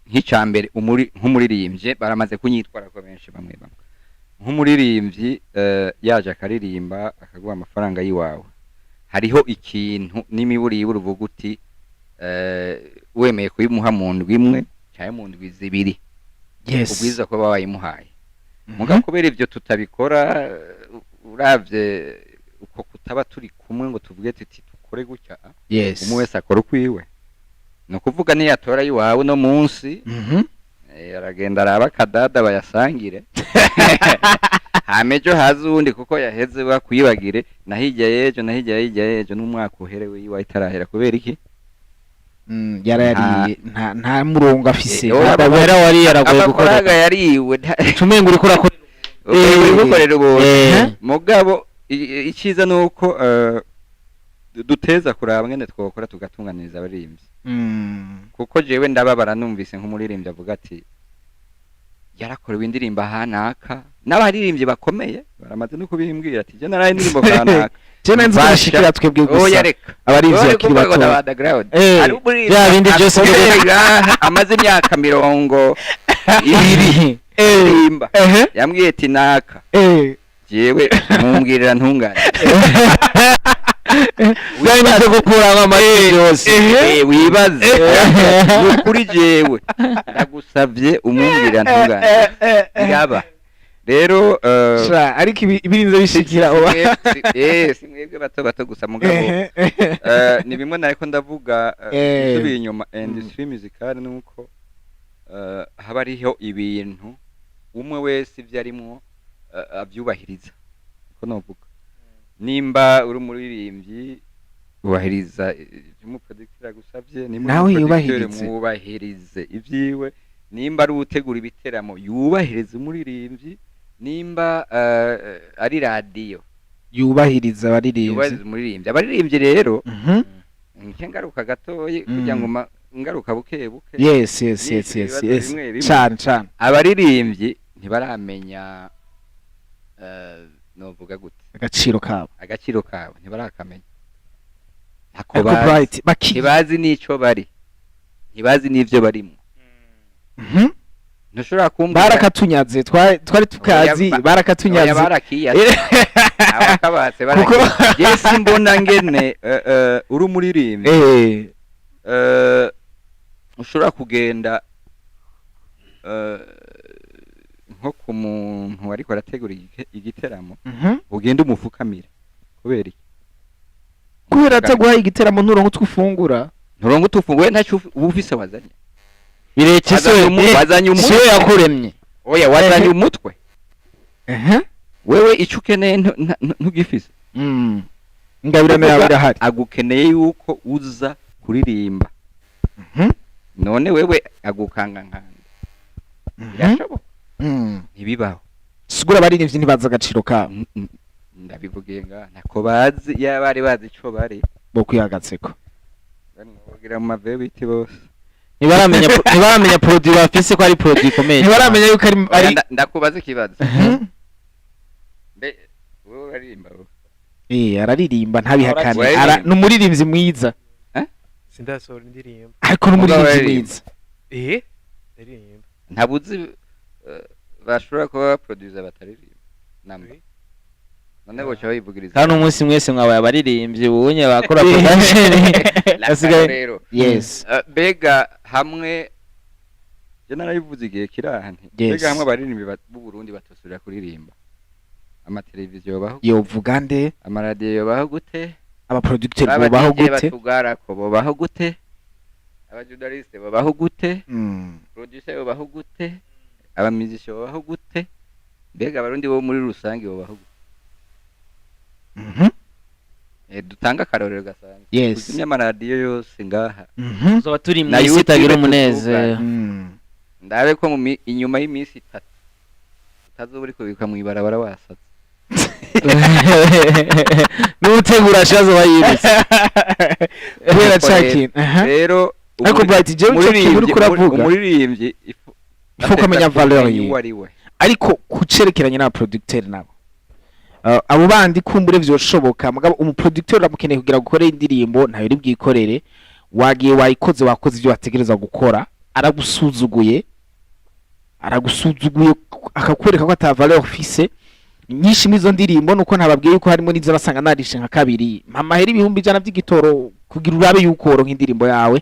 nk'icambere nk'umuririmbye baramaze kunyitwara ko benshi bamwe nk'umuririmbyi yaje akaririmba akaguha amafaranga yiwawe hariho ikintu n'imiburi y'uruvuga uti wemeye kuyimuha mu ndwi imwe cyangwa mu ndwi zibiri yes ubwiza ko bawayimuhaye mugabo kubera ivyo tutabikora uravye uko kutaba turi kumwe ngo tuvuge tuti tukore gutya yes umwe wese akora ukwiwe no kuvuga ni yatora yiwawe no munsi aragenda araba kadada bayasangire hamejo hazi undi kuko yaheze bakwibagire nahijya yejo n'umwaka uherewe yiwa itarahera kubera iki yarari nta murongo afise abahera wari yaragoye gukora amafaranga yariwe tumenga uri kurakora gukorera ubuntu mugabo iciza nuko duteza kuraba ngene twokora tugatunganiriza abaririmbyi kuko jewe ndababara numvise nk'umuririmbyi avuga ati yarakorewe indirimbo ahanaka n'abaririmbyi bakomeye baramaze no kubimbwira ati je naraye indirimbo kanaka je nanzi kubashikira twebwe gusa abaririmbyi bakiri bato ya bindi byose amaze imyaka 20 irimba yambwiye ati naka jewe mumbwirira ntungane wenda gukura amajwi yose wibaze kuri jewe ndagusavye umumbwirira ntungane yaba rero ariko ibirinze bishikira simwebwe bato gusa mugabo ni bimwe nariko ndavuga subiye inyuma industry musicale nuko haba ariho ibintu umwe wese ivyo arimwo avyubahiriza ko novuga nimba uri umuririmbyi ubahiriza umuproducteur agusavye nawe yubahirize mubahirize ivyiwe nimba ari utegura ibiteramo yubahiriza umuririmbyi nimba ari radio yubahiriza abaririmbyi abaririmbyi rero ngaruka gatoye kugira ngo ngaruka buke yes cyane abaririmbyi ntibaramenya novuga gute agaciro kabo ntibarakamenya ntibazi n'ico bari ntibazi n'ivyo barimo ntushobora kumbwira barakatunyaze twari tukazi barakatunyaze abakabatse yesi mbona ngene uri umuririmbyi ushobora kugenda nko ku muntu ariko arategura igiteramo ugenda umufukamira kubera ataguhaye igiteramo nturongo twufungura ntacyo uba ufise wazanye bireke wazanye umutwe yakuremye oya wazanye umutwe wewe icyo ukeneye ntugifise ingabirano birahari agukeneye yuko uza kuririmba none wewe agukanga nkanda birashoboka ntibibaho sigura abaririmbyi ntibazi agaciro kabo ndabivugiye ngaha ntako bazi iyo bari bazi ico bari bo kwihagatseko bagira mu mave biti bose ntibaramenya produit bafise ko ari produit ikomeye ntibaramenya yuko ari ndakubaza ikibazo mbe wowe aririmba araririmba ntabihakane n'umuririmbyi mwiza sindasohora indirimbo ariko n'umuririmbyi mwiza aririmba ntabuzi bashobora kuba producer bataririmba namba none bocha bayivugiriza kandi umunsi mwese mwabaye abaririmbyi bunye bakora production asigaye rero yes bega hamwe je narayivuze igihe kirahante bega hamwe abaririmbyi b'u Burundi batosubira kuririmba amateleviziyo baho yovuga nde amaradiyo yobaho gute abaproducteur bobaho gute batugara ko bobaho gute abajournaliste bobaho gute producer bobaho gute abamizisho bobaho gute bega abarundi bo muri rusange bobaho gute dutanga akarorero gasanzwe kuzimya amaradiyo yose ngaha tuzoba turi mu isi itagira umunezero ndabe ko inyuma y'iminsi 3 utazoba uri kubika mu ibarabara wasatse n'utegura shazo bayibise kubera cakin rero ariko bright je uri kuravuga umuririmbyi ifuko menya valeur yiwe ariko kucerekeranye na producteur nabo abo bandi kumbure vyoshoboka mugabo umuproducteur ramukeneye kugira gukora indirimbo ntayo uri bwikorere wagiye wayikoze wakoze ivyo wategereza gukora aragusuzuguye akakwereka ko ata valeur ufise nyinshi mizo ndirimbo nuko ntababwiye yuko harimo nizo basanga narishe nka kabiri mama heri ibihumbi jana by'igitoro kugira urabe yuko oro nk'indirimbo yawe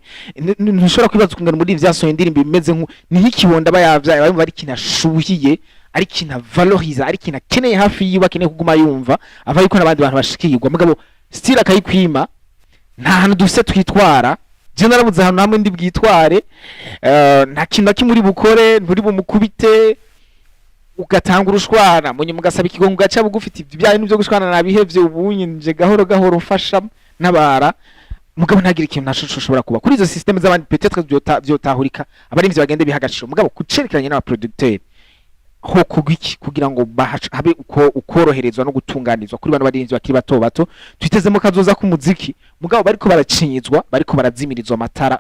ntushobora kwibaza kungana muri ivyasohoye indirimbo bimeze nko ni nk'ikibonda bayavyaye bari bari kinashuhiye ari kina valoriza ari kina keneye hafi yiwa keneye kuguma yumva ava yuko nabandi bantu bashikirwa mugabo style akayikwima nta hantu dufise twitwara je narabuze ahantu hamwe ndi bwitware nta kintu kimuri bukore nturi bumukubite ugatanga urushwana munye mugasaba ikigongo gaca bugufite ibyaye n'ibyo gushwana nabihevye ubunye nje gahoro gahoro mfasha nabara mugabo ntagira ikintu nashusho ushobora kuba kuri izo systeme z'abandi peut-être vyotahurika abari mvye bagende bihagashiro mugabo kucerekeranye n'aba producteur ho kugiki kugira ngo habe ukoroherezwa no gutunganizwa kuri bano barinzi bakiri bato bato twitezemo kazoza ku muziki mugabo bariko baracinyizwa bariko barazimirizwa amatara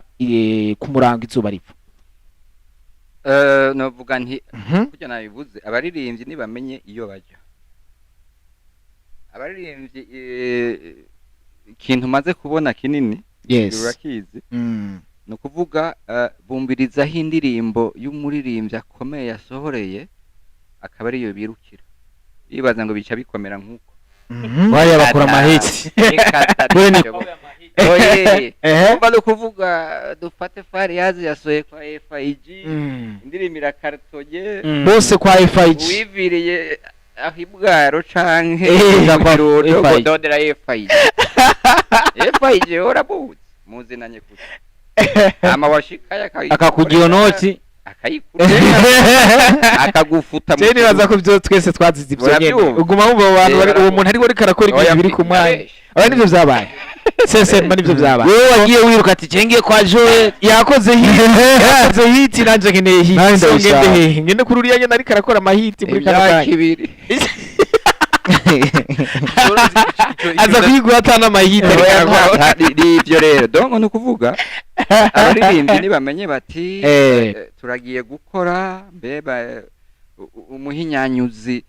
ku murango izuba riva novuga nti kujya nabivuze abaririmbyi nibamenye iyo bajya abaririmbyi ikintu maze kubona kinini urakizi ni ukuvuga bumbirizaho indirimbo y'umuririmbyi akomeye yasohoreye akaba ariyo birukira bibaza ngo bica bikomera nk'uko baya bakora amahitsi umva ni ukuvuga dufate Fariyazi yasohoye kwa FIG indirimbo irakaritoye bose kwa FIG wiviriye aho ibwaro canke ibirudo dodera FIG FIG orabuze muzinanye kuki ama washikaya akakugira noti akayikura akagufuta je nibaza ko byo twese twazize ibyo nyene uguma mu bantu bari uwo muntu ari wari karakora ibintu biri ku mwanya aba nivyo vyabaye sese mba nivyo vyabaye wewe wagiye wiruka ati cengiye kwa Joe yakoze hiti nanje nkeneye hiti ngende kuri uriya nyene ari karakora amahiti muri karakaya kibiri aza kwigura atana amahiti ivyo rero donc no kuvuga abaririmbyi nibamenye bati turagiye gukora mbeba umuhinyanyuzi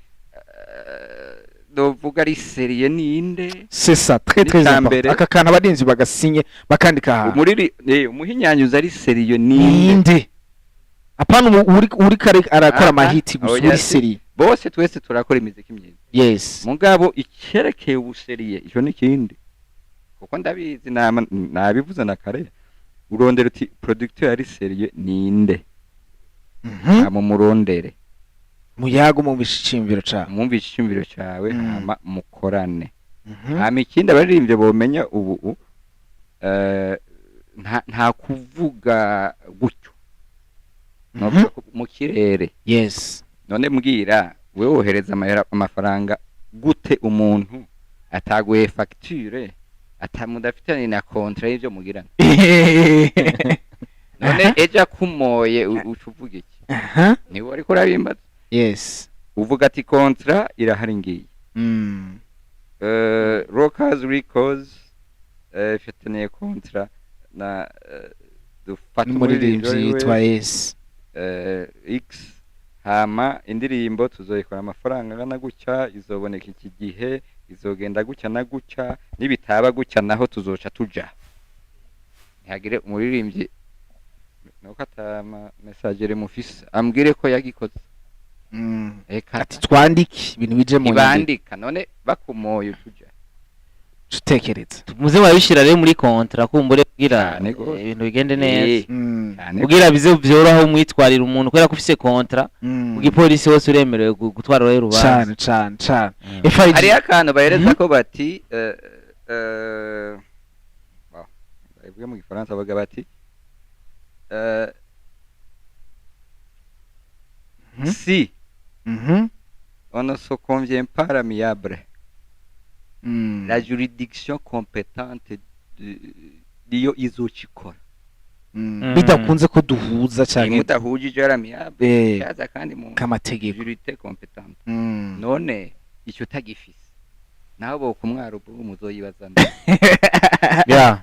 dovuga ari serie ninde c'est ça très très important aka kana abadinzi bagasinye bakandika ha umuhinyanyuzi ari serie ninde apana uri kare arakora amahiti gusa uri serie bose twese turakora imiziki myiza yes mugabo ikerekeye ubuseriye ico nikindi kuko ndabizi nabivuze na kare urondera uti producteur ari serie ninde mu murondere muyago mu bishimviro ca mu bishimviro cawe hama mukorane hama ikindi abaririmbye bomenya ubu nta kuvuga gutyo no mu kirere yes none mbwira wewe wohereza amafaranga gute umuntu ataguye facture atamudafitanye na contrat y'ivyo mugirana none eja kumoye ucuvuga iki ni wari kurabimbaza yes uvuga ati contrat irahari ngiye Rockers Records ifitanye contrat na dufata umuririmbyi yitwa X hama indirimbo tuzoyikora amafaranga angana gutya izoboneka iki gihe izogenda gutya na gutya nibitaba gutya naho tuzoca tuja ntihagire umuririmbyi nuko atama message mufise ambwire ko yagikoze ati twandike ibintu bije mu bandika none bakumoye tuja tutekereza muze wabishira rero muri kontra kumbure kugira ibintu bigende neza kugira bize byoroha umwitwarira umuntu kwera kufise kontra ugipolisi wose uremerewe gutwara rero rubanza cyane hari akantu bahereza ko bati bavuga mu gifaransa bavuga bati si on ne se convient pas l'amiable la juridiction compétente niyo izocikora bidakunze ko duhuza cyane mudahujije l'amiable cyaza kandi mu kamategeko jurité compétente none icyo tagifise naho bo kumwaro bwo muzoyibazana ya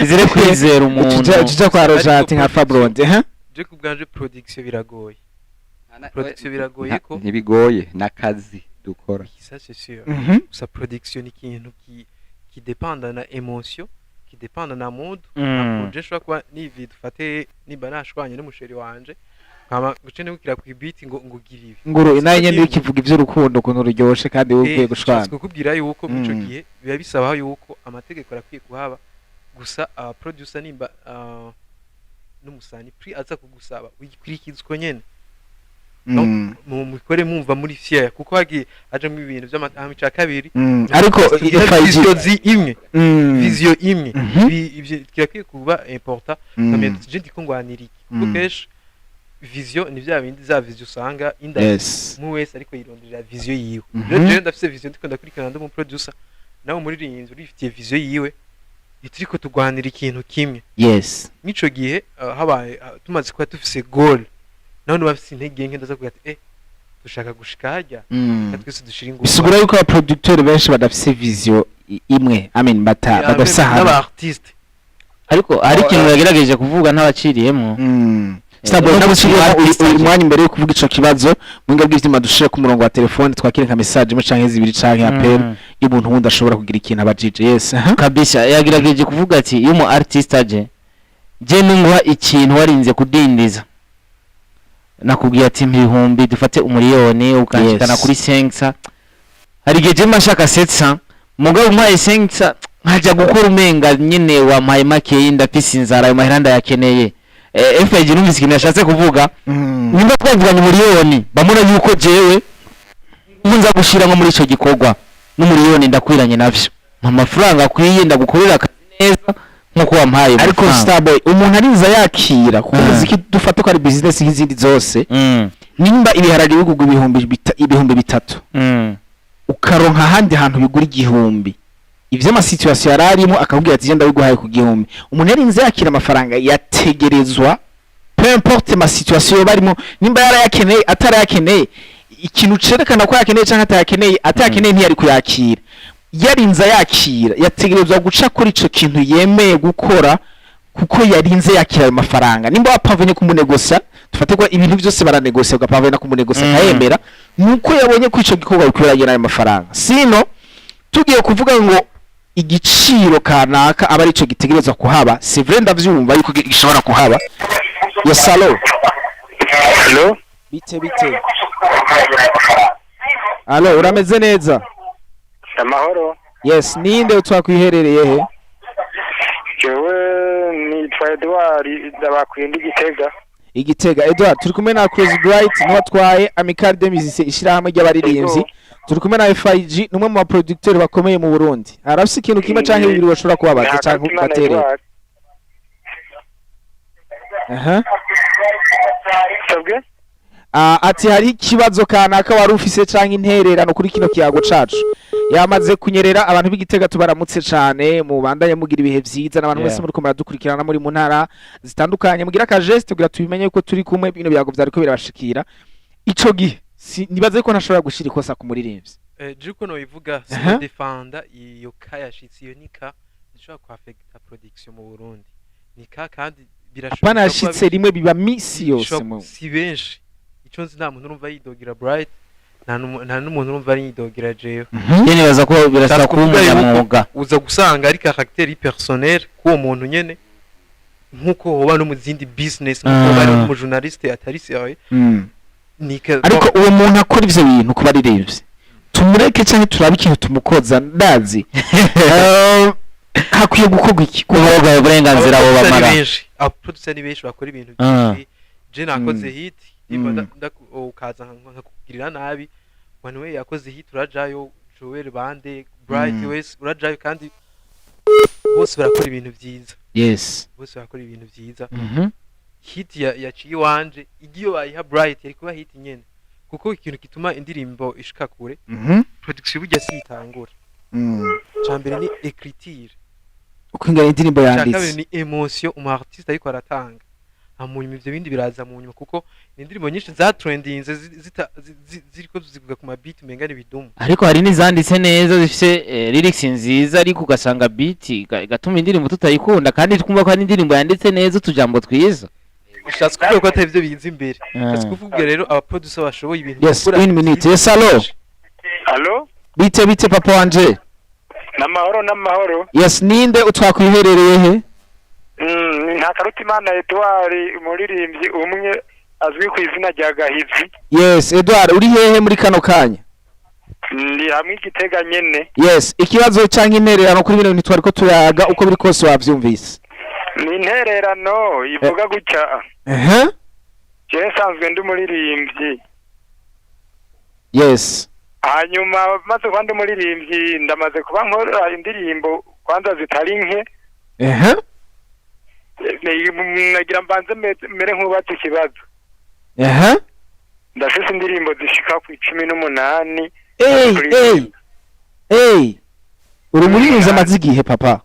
izire kwizera umuntu tujya kwa Rojati nka Fabronde je kubganje production biragoye production biragoye ko ntibigoye nakazi dukora ça c'est sûr sa production ni kintu qui dépend na émotion qui dépend na mood je shwa kwa ni vidu fate ni banashwanye n'umusheri wanje nkama gucene gukira ku beat ngo giribi nguru inaye nyene ikivuga ivy'urukundo kuntu ruryoshe kandi wubwiye gushwana kukubwira yuko muco gihe biba bisaba yuko amategeko arakwiye kuhaba gusa producer nimba n'umusani pri aza kugusaba wikurikizwa nyene mu mikore mumva muri fier kuko hagi aje mu ibintu by'amatami ca kabiri ariko vision imwe ivyo kirakwiye kuba important comme je dis ko ngwanira iki kuko kesh vision ni bya bindi za vision usanga mu wese ariko yirondera vision yiwe rero ndafise vision ndiko ndakurikirana mu producer nawe muri rinzi urifitiye vision yiwe itiriko tugwanira ikintu kimwe nico gihe habaye tumaze kuba tufise goal none bafise intege nke ndaza kugira ati dushaka gushika harya twese dushira ingufu bisigura yuko aba producteur benshi badafise vision imwe badafise n'aba artiste ariko hari ikintu yagerageje kuvuga ntabaciriyemo Stable uri mwanya imbere yo kuvuga ico kibazo mwinga bw'ivyuma dushire ku murongo wa telefone twakire nka message mu canke zibiri canke appel y'umuntu wundi ashobora kugira ikintu abajije yes kabisa yagerageje kuvuga ati iyo mu artist aje je ninguha ikintu warinze kudindiza nakubwiye ati ibihumbi dufate umuriyoni ukashikana kuri 500 hari igihe je mashaka 700 mugabo umpaye 500 nkaja gukora umenga nyene wampaye make ndafise inzara ayo mahiranda yakeneye FG numvise ikintu yashatse kuvuga nimba twavuganye umuriyoni bamura yuko jewe nza gushira nko muri ico gikorwa n'umuriyoni ndakwiranye navyo amafaranga akwiye ndagukorera neza nkuko wampaye ariko Starboy umuntu arinza yakira kuko muziki dufata ko ari business nk'izindi zose nimba ibiharage bigugwa ibihumbi bitatu ukaronka handi hantu bigura igihumbi ivyo ama situation yararimo akakubwira ati genda biguhaye ku gihumbi umuntu yarinze yakira amafaranga yategerezwa peu importe ma situation barimo nimba yarayakeneye atarayakeneye ikintu cerekana ko yakeneye canke atayakeneye ntiyari kuyakira yarinze yakira yategerezwa guca kuri ico kintu yemeye gukora kuko yarinze yakira ayo mafaranga nimba wapavanye kumunegosa dufate ko ibintu byose baranegosa ugapavanye kumunegosa kayemera nuko yabonye ko ico gikorwa bikwiranye ayo mafaranga sino tugiye kuvuga ngo igiciro kanaka aba ari ico gitegerezwa kuhaba c'est vrai ndavyumva yuko gishobora kuhaba ya salo Hello bite Allo urameze neza amahoro yes ninde utwakwiherereye he jewe nitwa Edouard ndabakwindi Igitega Edouard turi kumwe na Crazy Bright niwe atwaye Amical de Musiciens ishirahamwe ry'abaririmbyi turi kumwe na FIG numwe mu producteur bakomeye mu Burundi arafise ikintu kimwe canke bibiri bashobora kubabaza canke batere sabwe ati hari ikibazo kanaka wari ufise canke intererano kuri kino kiyago cacu yamaze kunyerera abantu b'Igitega tubaramutse cane mu bandanye mugira ibihe vyiza n'abantu mwese muri ko muradukurikirana muri mu ntara zitandukanye mugira ka geste kugira tubimenye yuko turi kumwe bino byago vyariko birabashikira ico gihe nibaze ko ntashobora gushira ikosa ku muririmbyi Juko no ivuga se defenda iyo kaya shitsi yo nika nshobora ku affecta production mu Burundi nika kandi birashoboka apana yashitse rimwe biba misi yose mu si benshi ico nzi nta muntu urumva yidogira Bright nta n'umuntu urumva ari yidogira jewe yene baza ko birasaba kuba umunyamwuga uza gusanga ari caractère personnel kuwo muntu nyene nkuko hoba no mu zindi business nkuko bari mu journaliste atari sérieux ariko uwo muntu akora ivyo bintu kuba rirevye tumureke cyane turabe ikintu tumukoza ndazi hakwiye gukorwa iki kuvuga uburenganzira abo bamara producer ni benshi bakora ibintu byinshi je nakoze hit niba ukaza nkakugirira nabi one way yakoze hit urajayo Joel Bande Bright West urajayo kandi bose barakora ibintu byiza yes bose barakora ibintu byiza hit yaciye wanje igiyo bayiha Bright yari kuba hit nyene kuko ikintu kituma indirimbo ishika kure production burya sitangura cyambere ni écriture uko ingana indirimbo yanditse cyakabiri ni emotion umu artiste ariko aratanga amunyuma ivyo bindi biraza mu nyuma kuko indirimbo nyinshi za trendinze ziriko zivuga ku beat mengane bidumu ariko hari nizanditse neza zifise lyrics nziza ariko ugasanga beat gatuma indirimbo tutayikunda kandi twumva ko ari indirimbo yanditse neza utujambo twiza ushatse kuvuga ko atari byo biza imbere ushatse kuvuga rero aba producer bashoboye ibintu yes 1 minute yes allo bite papa wanje namahoro yes ninde utwakwiherereye he nta Karutimana Edouard umuririmbyi umwe azwi ku izina rya Gahizi yes Edouard uri hehe muri kano kanya ndi hamwe Igitega nyene yes ikibazo canke intererano kuri bino nitwari ko turaga uko biri kose wavyumvise ni intererano ivuga gutya je sanzwe ndi umuririmbyi yes hanyuma maze kwandi umuririmbyi ndamaze kuba nkora indirimbo kwanza zitari nke nagira mbanze mere nk'ubatse ikibazo ndafise indirimbo zishika ku 18 uri umuririmbyi amaze igihe papa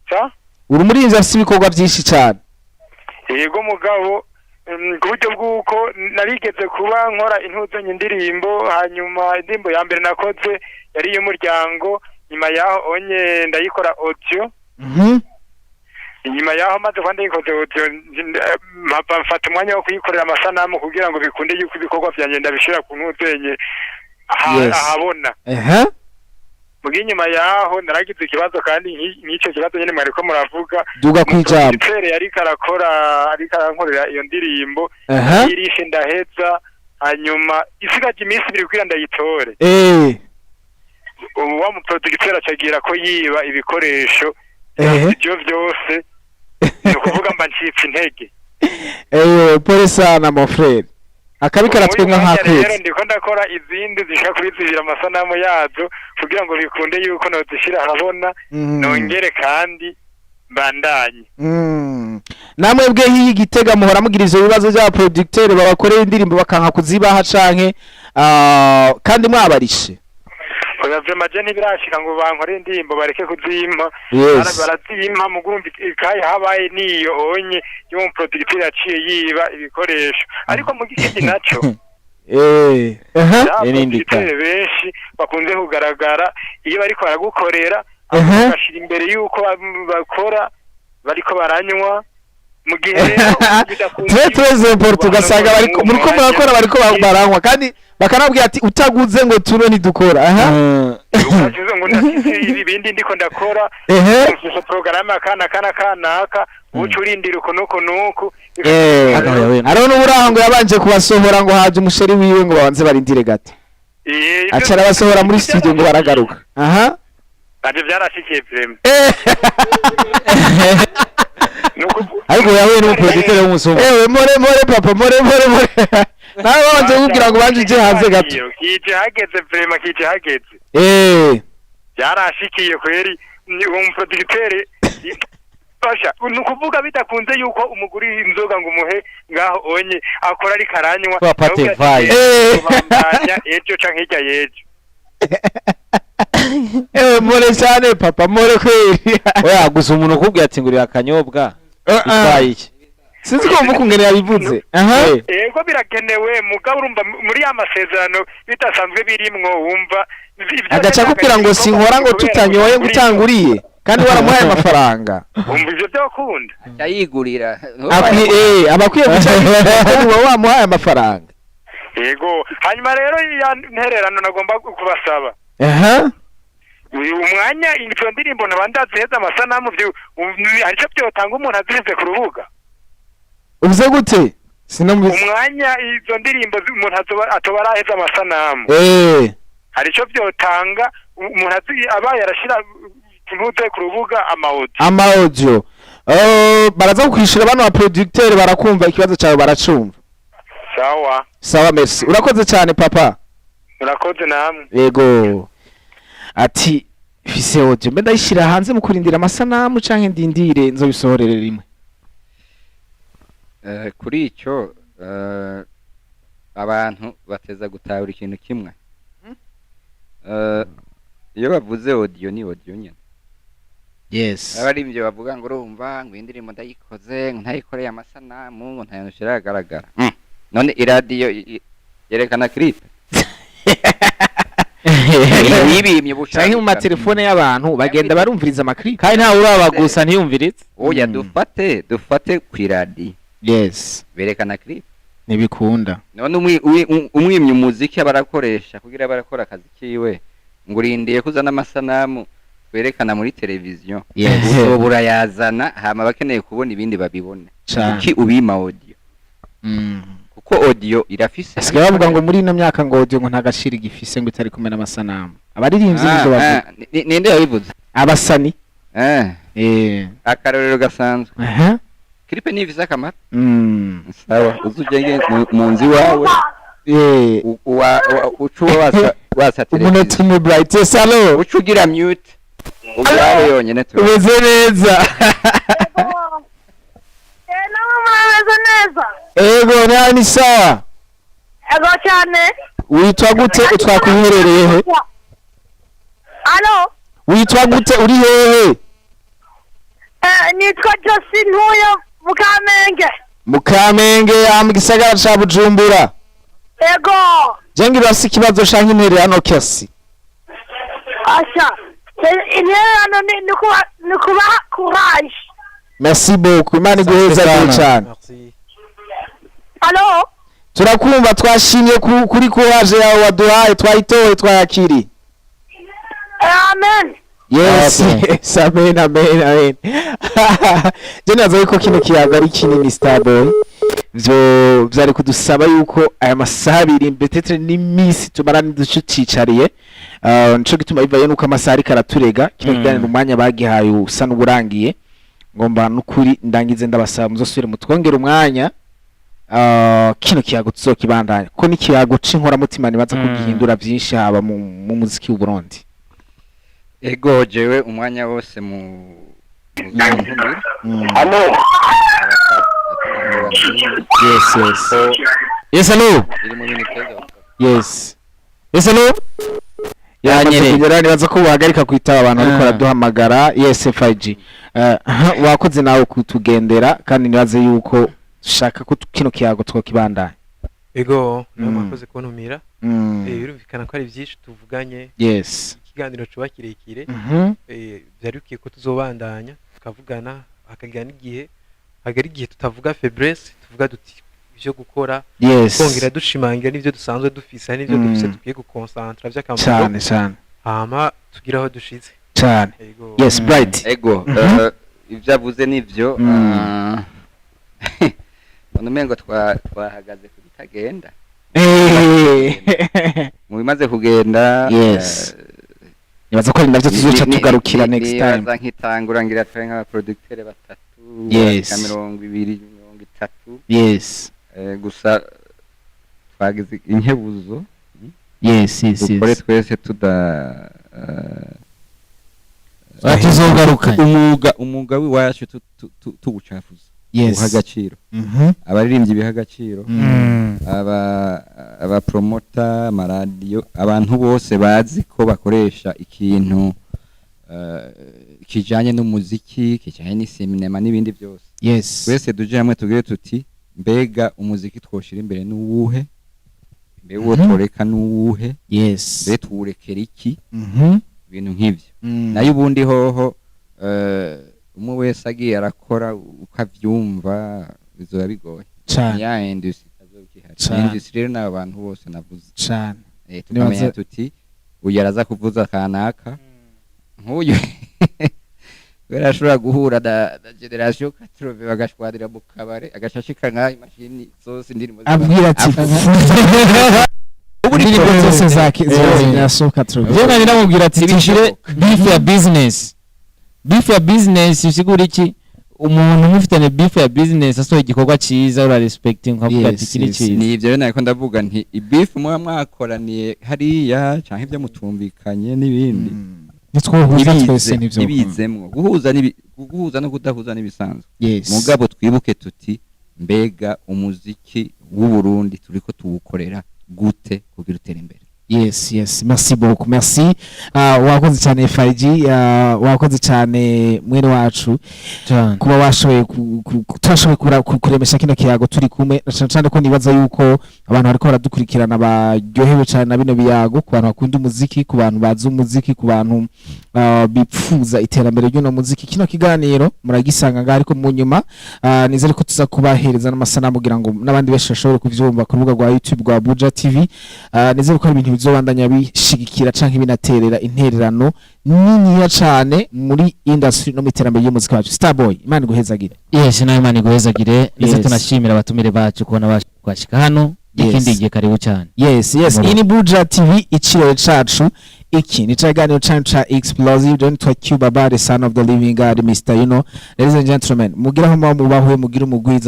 sa uri umuririmbyi afise ibikorwa byinshi cyane yego mugabo ku buryo bw'uko narigeze kuba nkora intuzanye indirimbo, hanyuma indirimbo ya mbere nakoze yari iy'umuryango, nyuma yaho onye ndayikora audio. Inyuma yaho maze kwanda yikoze audio mfata umwanya wo kuyikorera amasanamu kugira ngo bikunde yuko ibikorwa vyanje ndabishira ku ntuzenye ahabona. Mugi nyuma yaho naragize ikibazo kandi nk'icyo kibazo nyene mwariko muravuga duga kwijambo Tere yari karankorera iyo ndirimbo irishe ndaheza, hanyuma isigaje iminsi 2 kwira ndayitore. Ubu wa muproducteur acagira ko yiba ibikoresho ibyo byose no kuvuga mba ncitse intege. Pole sana mon frère. Akabi karatwenga nk'akwezi. Rero ndiko ndakora izindi zishaka kubizira amasanamu yazo kugira ngo bikunde yuko no zishira habona nongere kandi bandanye. Namwe bwe hiyi Gitega muhora mugira izo bibazo bya producteur babakorera indirimbo bakanka kuzibaha canke kandi mwabarishe. Oya vyema je ntibirashika ngo bankore indirimbo bareke kuzimpa. Barazimpa mugurumbi ikaye habaye niyo onye yo mu producteur yaciye yiba ibikoresho. Ariko mu gikindi naco n'indika benshi bakunze kugaragara iyo bariko baragukorera agashira imbere yuko bakora bariko baranywa mu gihe tweze Portugal bariko muriko murakora bariko baranywa kandi bakanabwira ati utaguze ngo turo ntidukora ukajuze ngo ndafise ibindi ndiko ndakora ufise programme kanaka uca urindira uko nuko arone uburaho ngo yabanje kubasohora ngo haje umusheri wiwe ngo babanze barindire gato acara basohora muri studio ngo baragaruka anje byarashikiye vrema ariko yahuye n'umuproducteur w'umusumba more papa more nawe wanje kugira ngo banje je hanze gato kije hageze vrema kije hageze byarashikiye kweri umuproducteur Pasha nukuvuga bitakunze yuko umuguri inzoga ngo umuhe ngaho onye akora ari karanywa twapate vai ejo canke hirya yejo more cyane papa more kweri oya gusa umuntu ukubwiye ati ngurira akanyobwa itwaye iki sinzi ko mukungere yabivuze yego birakenewe mugabo urumva muri amasezerano bitasanzwe birimwo wumva agaca kupira ngo sinkora ngo tutanyoye gutanguriye kandi waramuhaye amafaranga umva ivyo byokunda yayigurira abakwiye guca wamuhaye amafaranga yego hanyuma rero ya ntererano nagomba kubasaba uyu mwanya izo ndirimbo nabandaziheza amasanamu aricyo byotanga umuntu azize ku rubuga uvuze gute umwanya izo ndirimbo umuntu atoba araheza amasanamu haricyo byotanga umuntu abaye arashira ntuze ku rubuga amaudio baraza kukwishura bano ba producteur barakumva ikibazo cyawe baracumva sawa merci urakoze cyane papa urakoze namwe yego ati fise audio mbe ndayishira hanze mu kurindira amasanamu canke ndindire nzobisohorere rimwe kuri icyo abantu bateza gutahura ikintu kimwe iyo bavuze audio ni audio nyene abari ibyo bavuga ngo urumva ngo indirimbo ndayikoze ntayikoreye amasanamu ngo ntayanushyira agaragara none iradiyo yerekana clip yibimye canke mu matelefone y'abantu bagenda barumviriza amaklip kandi nta uraba gusa ntiyumviritse oya dufate ku iradiyo berekana clip ntibikunda none umwimye umuziki abarakoresha kugira barakora akazi kiwe ngo urindiye kuzana amasanamu berekana muri televiziyo usobora yazana hama bakeneye kubona ibindi babibone kuki ubima audio kuko audio irafise asigaye bavuga ngo muri ino myaka ngo audio ngo ntagashira igifise ngo itari kumena amasanamu abaririmbyi bizo bavuga ninde yabivuze abasani akarorero gasanzwe clip ni visa kamara sawa uzujenge mu nzi wawe ucuwa wasa umunota mu bright salo ucugira mute ubyawe yonyene tu umeze neza ego nani sawa ego cyane witwa gute utwakwiherereye he Allo witwa gute uri hehe nitwa Justin Huyo Mukamenge mu Kamenge mu gisagara ca Bujumbura Ego. jengi basi ikibazo canke intererano kesi Asha. Intererano ni kuba courage. merci beaucoup imana iguheza cyane Merci. Allo? turakumva twashimye kuri courage yawe waduhaye twayitoye twayakiri Amen. yes yes amen amen amen je nazo yuko kino kiyaga ari kinini Starboy vyo vyari kudusaba yuko aya masaha abiri mbetetre n'imisi tumarana ducicariye nico gituma bivaye nuko amasaha ariko araturega kino kiganiro umwanya bagihaye usa n'uburangiye ngomba n'ukuri ndangize ndabasaba muzosubire mutwongera umwanya kino kiyago tuzokibandanya ko ni kiyago c'inkoramutima nibaza kugihindura vyinshi haba mu muziki w'u Burundi. ego jewe umwanya wose mu ntumira Allo. Yes yes Yes hello. iri mu bintu keza yes Yes hello. yanyereye kugera nibaza ko buhagarika kwitaba abantu ariko baraduhamagara yes FIG wakoze nawe kutugendera kandi nibaze yuko dushaka ko kino kiyago twokibandanya. Ego namakoze kuntumira birumvikana ko ari byinshi tuvuganye Yes ikiganiro cuba kirekire byari bikiye ko tuzobandanya tukavugana hakagira n'igihe hagari igihe tutavuga faiblesse tuvuga duti ibyo gukora yes kongera dushimangira n'ibyo dusanzwe dufise n'ibyo dufise tugiye gukonsantra by'akamaro cyane cyane hama tugira aho dushize cyane Ego. yes bright ego ivyo avuze nivyo none umengo twahagaze ku bitagenda mu bimaze kugenda yes nibaza ko ari navyo tuzoca tugarukira next time nibaza nkitangura ngira twe nk'abaproducteur batatu Yes. 20 30 yes gusa twagize inkebuzo yes yes dukore yes twese Tuzogaruka. umwuga wacu tugucafuza yes uha agaciro abaririmbyi biha agaciro aba promota amaradiyo abantu bose bazi ko bakoresha ikintu kijanye n'umuziki kijanye n'isinema n'ibindi byose yes twese duje hamwe tugire tuti mbega umuziki twoshira imbere n'uwuhe mbega uwo tworeka n'uwuhe yes mbega tuwurekera iki ibintu nk'ivyo nayo ubundi hoho umwe wese agiye arakora ukavyumva bizoba bigoye cyane ya industry azokihari Cane. industry rero n'abo bantu bose navuze cyane tukamenya tuti uyu araza kuvuza kanaka nk'uyu kubera ashobora guhura na generation 80 bagashwadira mu kabare agashashika nka imashini zose indirimbo abwira ati indirimbo zose za generation 80 Je nari namubwira ati bishire beef ya business. Beef ya business usigura iki? Umuntu mufitane beef ya business asohoye igikorwa ciza ura respecting nkavuga ati kiri ciza. ni ivyo rero nariko ndavuga nti beef muba mwakoraniye hariya canke ivyo mutumvikanye n'ibindi nitwohuza twese nivyo ibizemwo guhuza no kudahuza n'ibisanzwe yes mugabo twibuke tuti mbega umuziki w'u Burundi turiko tuwukorera gute kugira utere imbere. yes yes merci beaucoup merci wakoze cyane FIG wakoze cyane mwene wacu kuba washoboye turashoboye kuremesha kino kiyago turi kumwe cyane ko nibaza yuko abantu bariko baradukurikirana baryohewe cyane na bino biyago ku bantu bakunda umuziki ku bantu bazi umuziki ku bantu bipfuza iterambere ry'uno muziki kino kiganiro muragisanga ngaho ariko mu nyuma nizere ko tuza kubahereza n'amasanamu kugira ngo n'abandi benshi bashobore kuvyumva ku rubuga rwa YouTube rwa Buja TV nizere ko ari ibintu bizobandanya bishigikira canke binaterera intererano niniya cane muri industry no miterambere y'umuziki wacu. Starboy Imana iguhezagire. Yes nayo Imana iguhezagire ndetse Yes. tunashimira abatumire bacu kubona bashika hano Yes. ikindi gihe karibu cyane. Yes yes Muro. ini Buja TV ikirere cacu iki ni caganiro ca explosive don't to Cuba by the son of the living God Mr. Ladies and gentlemen mugira aho mubahuye mugira umugwiza